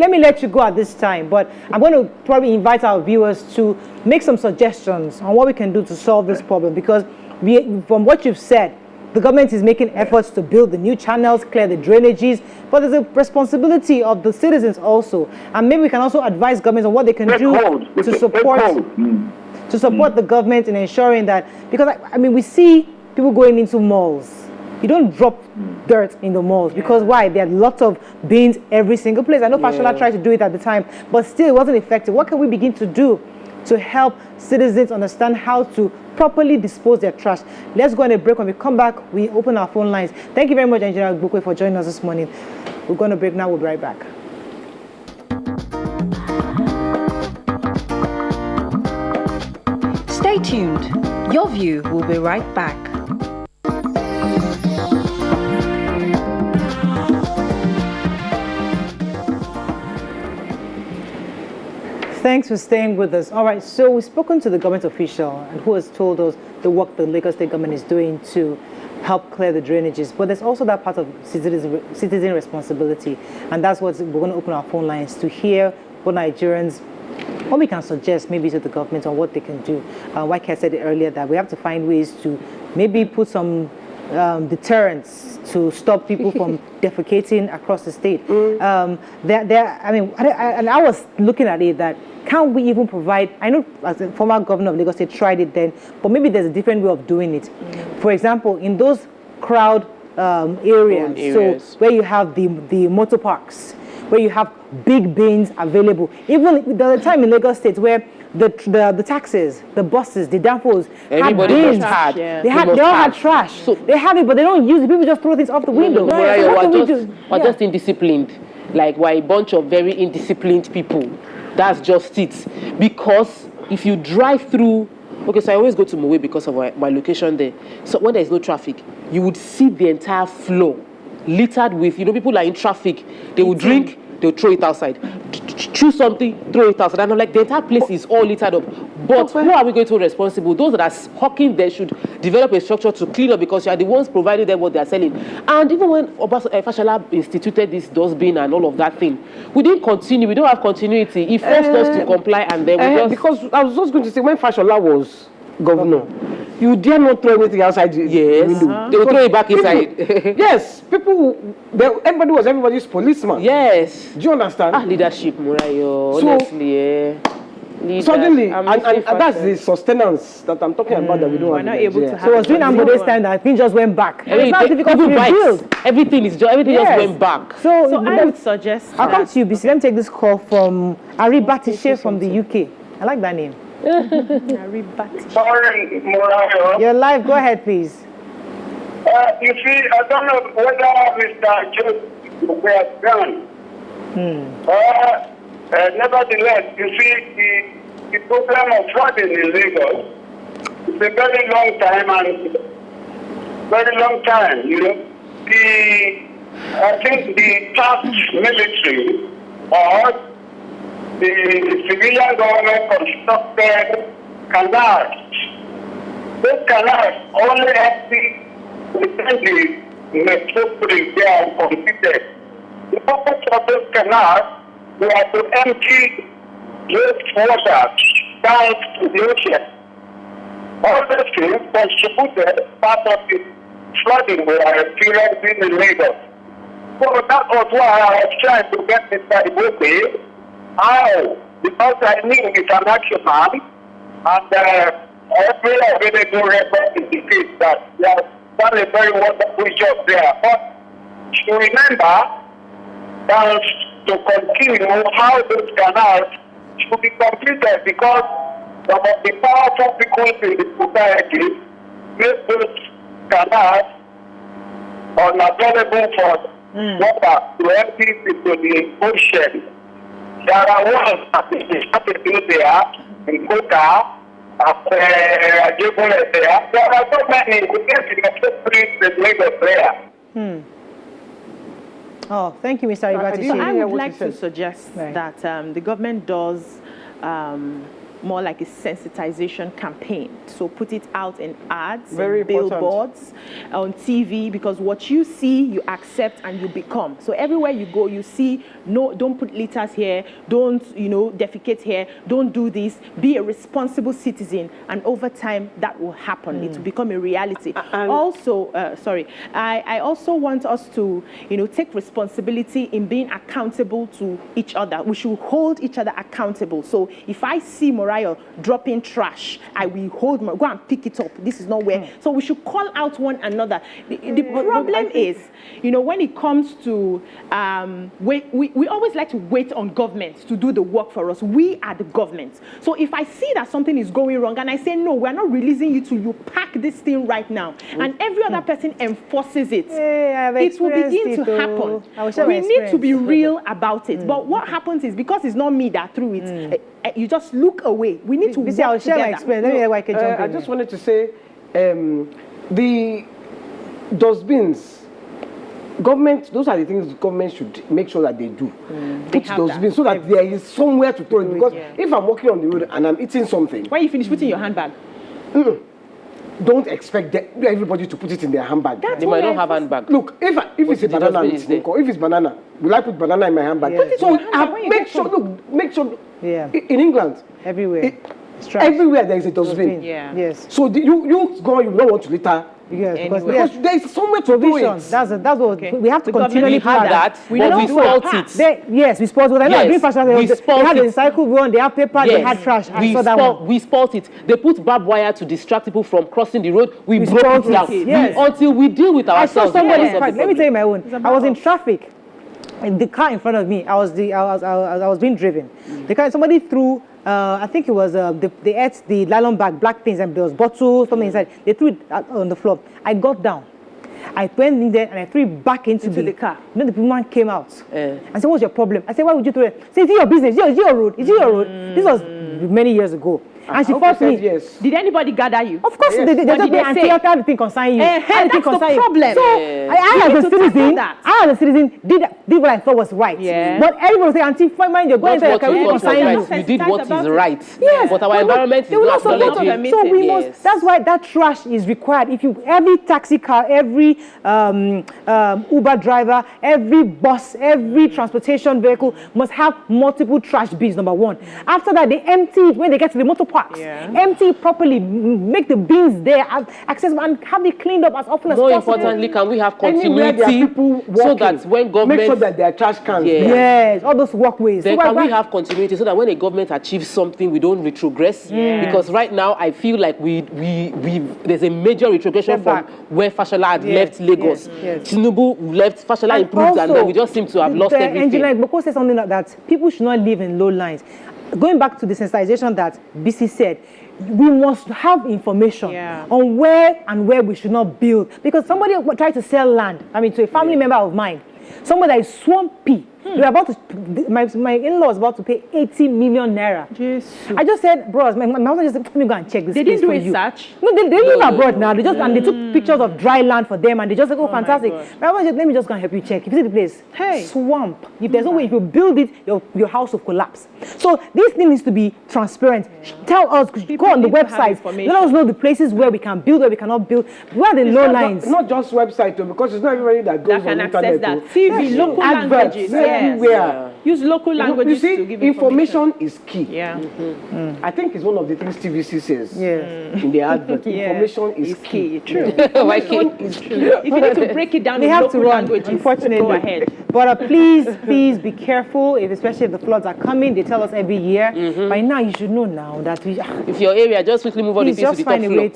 C: me let you go at this time. But I'm going to probably invite our viewers to make some suggestions on what we can do to solve this problem, because from what you've said, the government is making efforts to build the new channels, clear the drainages, but there's a responsibility of the citizens also. And maybe we can also advise governments on what they can do to support the government in ensuring that, because I mean, we see people going into malls. You don't drop dirt in the malls because why? There are lots of bins every single place. I know Fashola tried to do it at the time, but still it wasn't effective. What can we begin to do to help citizens understand how to properly dispose their trash? Let's go on a break. When we come back, we open our phone lines. Thank you very much, Engineer Igbokwe, for joining us this morning. We're going to break now. We'll be right back.
E: Stay tuned. Your View will be right back.
C: Thanks for staying with us. All right, so we've spoken to the government official and who has told us the work the Lagos State government is doing to help clear the drainages. But there's also that part of citizen responsibility, and that's what we're going to open our phone lines to hear what Nigerians, what we can suggest maybe to the government on what they can do. Like I said earlier, that we have to find ways to maybe put some deterrents to stop people from defecating across the state. And I was looking at it that can't we even provide, I know as a former governor of Lagos State tried it then, but maybe there's a different way of doing it. For example, in those crowd areas, so where you have the motor parks, where you have big bins available. Even there was a time in Lagos State where the taxis, the buses, the danfos had bins. They all had trash. So they have it, but they don't use it. People just throw things off the window.
B: We're just indisciplined. Like we're a bunch of very indisciplined people. That's just it. Because if you drive through, okay, so I always go to Mowe because of my location there. So when there's no traffic, you would see the entire floor littered with, people are in traffic. They will drink, they'll throw it outside. Choose something, throw it outside. And I'm like, the entire place is all littered up. But who are we going to hold responsible? Those that are hawking there should develop a structure to clean up because you are the ones providing them what they are selling. And even when Fashola instituted this dustbin and all of that thing, we didn't continue. We don't have continuity. It forced us to comply and then we just...
A: Because I was just going to say, when Fashola was governor, you dare not throw anything outside the window.
B: They will throw it back inside.
A: Yes, everybody's policeman.
B: Yes.
A: Do you understand?
B: Leadership, Murayo, honestly.
A: Suddenly, and that's the sustenance that I'm talking about that we don't have.
D: We're not able to have.
C: So it was during Ambode's time that things just went back. It's not difficult to rebuild.
B: Everything just went back.
C: So
D: I would suggest.
C: I'll come to you, BC. Let me take this call from Ari Batishe from the UK. I like that name.
I: Sorry, Murayo.
C: You're live. Go ahead, please.
I: You see, I don't know whether Mr. Joseph has done. Nevertheless, you see, the problem of flooding in Lagos is a very long time I think the past military or the civilian government constructed canals. Those canals only have the metropolis they are completed. The purpose of those canals were to empty wastewater down to the ocean. All those things contributed part of the flooding we are experiencing in Lagos. So that was why I was trying to get Mr. Ibope. How? Because I knew he's an action man, and every available record indicates that he has done a very wonderful job there. But to remember that to continue how those canals should be completed because some of the powerful people in the society make those canals unavailable for water to empty into the ocean. There are ones that they started to do there in Kota, Ajebole there. There are so many who get in the footprint in Lagos there.
C: Oh, thank you, Mr. Ibati.
D: So I would like to suggest that the government does more like a sensitization campaign. So put it out in ads, in billboards, on TV, because what you see, you accept and you become. So everywhere you go, you see, no, don't put litters here, don't, defecate here, don't do this, be a responsible citizen, and over time, that will happen. It will become a reality. Also, I also want us to, take responsibility in being accountable to each other. We should hold each other accountable. So if I see Morayo dropping trash, I will go and pick it up. This is not where. So we should call out one another. The problem is, when it comes to, we always like to wait on government to do the work for us. We are the government. So if I see that something is going wrong and I say, no, we're not releasing you till you pack this thing right now, and every other person enforces it, it will begin to happen. We need to be real about it. But what happens is, because it's not me that threw it, you just look away. We need to work together.
C: I'll share my experience. Let me know why I can jump in.
A: I just wanted to say, the dustbins government, those are the things the government should make sure that they do. Put
D: have
A: those
D: that.
A: bins so that there is somewhere to throw it. Because if I'm walking on the road and I'm eating something,
D: When you finish putting your handbag,
A: don't expect everybody to put it in their handbag.
B: They might not have handbag.
A: Look, if it's a
B: the
A: banana,
B: dustbin is there?
A: if it's banana, will I put banana in my handbag?
C: Put it
A: So
D: in your handbag when you
A: make
D: get
A: sure.
D: home.
A: Look, make sure.
C: Yeah.
A: In England,
C: Everywhere. It's trash.
A: everywhere there is a dustbin.
D: Yeah.
C: Yes.
A: So you go, you don't want to litter.
C: Yes, because
D: Anywhere.
A: Because there is somewhere to throw
C: provision.
A: it.
C: That's what we have to
D: The government
C: continually
B: We have
C: have
B: that,
C: We
B: but
C: don't
B: we
C: do our
B: spoilt
C: part.
B: it.
C: Yes, we spoiled it. I know
B: Yes,
C: green fashion.
B: we
C: They
B: spoilt
C: had the
B: it.
C: recycle one, they have paper, they had trash. I saw that one.
B: We spoilt it. They put barbed wire to distract people from crossing the road. We broke
C: spoilt
B: it down.
C: it, yes.
B: Until we deal with
C: I saw
B: ourselves.
C: somebody.
B: because of the
C: Let me tell you my own.
D: a
C: I was in
D: battle.
C: traffic. In the car in front of me, I was being driven. The car, somebody threw. I think it was they ate the nylon bag, black things, and there was bottles, something inside. They threw it on the floor. I got down. I went in there and I threw it back into
D: the car.
C: You know, the woman came out and said, "What's your problem?" I said, "Why would you throw it?" Say, "Is it your business? Is it your road? Is it your road?" This was many years ago. And she
A: I hope you
C: forced me.
A: said yes.
D: Did anybody gather you?
C: Of course,
A: Yes.
C: they
D: What
C: just
D: did
C: be
D: they
C: anti
D: say?
C: the thing concern you.
D: That's
C: Everything
D: the
C: concern you.
D: problem.
C: So
B: Yes.
C: I
D: You
C: as
D: need
C: a
D: to tackle
C: citizen,
D: that.
C: did what I thought was right.
D: Yeah.
C: But everyone say, "Auntie, fine, mind you're going
B: Not
C: to
B: what
C: can
B: you
C: we
B: thought was
C: concern
B: right.
C: you?"
B: You did what is
D: about it.
B: right.
C: Yes,
B: But our environment is
C: they will
B: not
C: support
B: acknowledging.
C: it. So we
B: Yes.
C: must. That's why that trash is required. If you every taxi car, every Uber driver, every bus, every transportation vehicle must have multiple trash bins. Number one. After that, they empty it when they get to the motor parks.
D: Yeah.
C: Empty it properly. Make the bins there accessible and have it cleaned up as often as
B: More
C: possible.
B: importantly, can we have
A: Anywhere there are
B: continuity
A: people
B: so
A: walking,
B: that when government
A: make sure that there are trash cans.
B: Yeah.
A: there.
C: Yes, all those walkways.
B: then
C: So
B: can
C: why-
B: we have continuity so that when a government achieves something, we don't retrogress? Because right now, I feel like there's a major retrogression
C: Step
B: from
C: back.
B: where Fashola had
C: Yes,
B: left Lagos.
C: yes, yes.
B: Tinubu left, Fashola improved, and then we just seem to have lost everything.
C: Engineer Boko said something like that people should not live in low lines. Going back to the sensitization that BC said, we must have information on where we should not build. Because somebody tried to sell land, to a family member of mine, somebody that is swampy. They were about to, my in-law was about to pay 80 million naira.
D: Jesus.
C: I just said, bros, my husband just said, let me go and check this
D: They
C: place
D: didn't do
C: for you.
D: research?
C: No, they live abroad now. They just and they took pictures of dry land for them, and they just like, oh, fantastic.
D: God.
C: My husband said, let me just go and help you check. If you see the place,
D: Hey.
C: swamp. If there's no way, if you build it, your house will collapse. So this thing needs to be transparent. Tell us,
D: People
C: go on the
D: need to have
C: website.
D: information.
C: Let us know the places where we can build, where we cannot build. Where are the low lines?
A: Not just website though, because it's not everybody that goes
D: That can
A: on
D: access
A: internet.
D: that.
A: though.
D: TV,
A: Yes.
D: local
A: Adverts,
D: languages.
A: everywhere.
D: Use local
A: You
D: languages
A: see,
D: to give
A: information is key.
D: Yeah.
A: I think it's one of the things TVC says
C: Yes.
A: in the advert.
D: Yeah.
A: Information is
D: It's key. True.
B: Why
A: Information
B: can't-
A: is key.
D: If you need to break it down
C: They
D: in
C: have
D: local
C: to run,
D: languages,
C: unfortunately.
D: go ahead.
C: But please be careful, especially if the floods are coming. They tell us every year. By now, you should know now that we.
B: If your area, just quickly move all the
C: Please
B: things to
C: just
B: the top
C: find a
B: floor.
C: way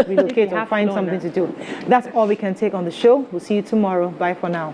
C: to relocate or
D: have
C: find
D: floor
C: something
D: now.
C: to do. That's all we can take on the show. We'll see you tomorrow. Bye for now.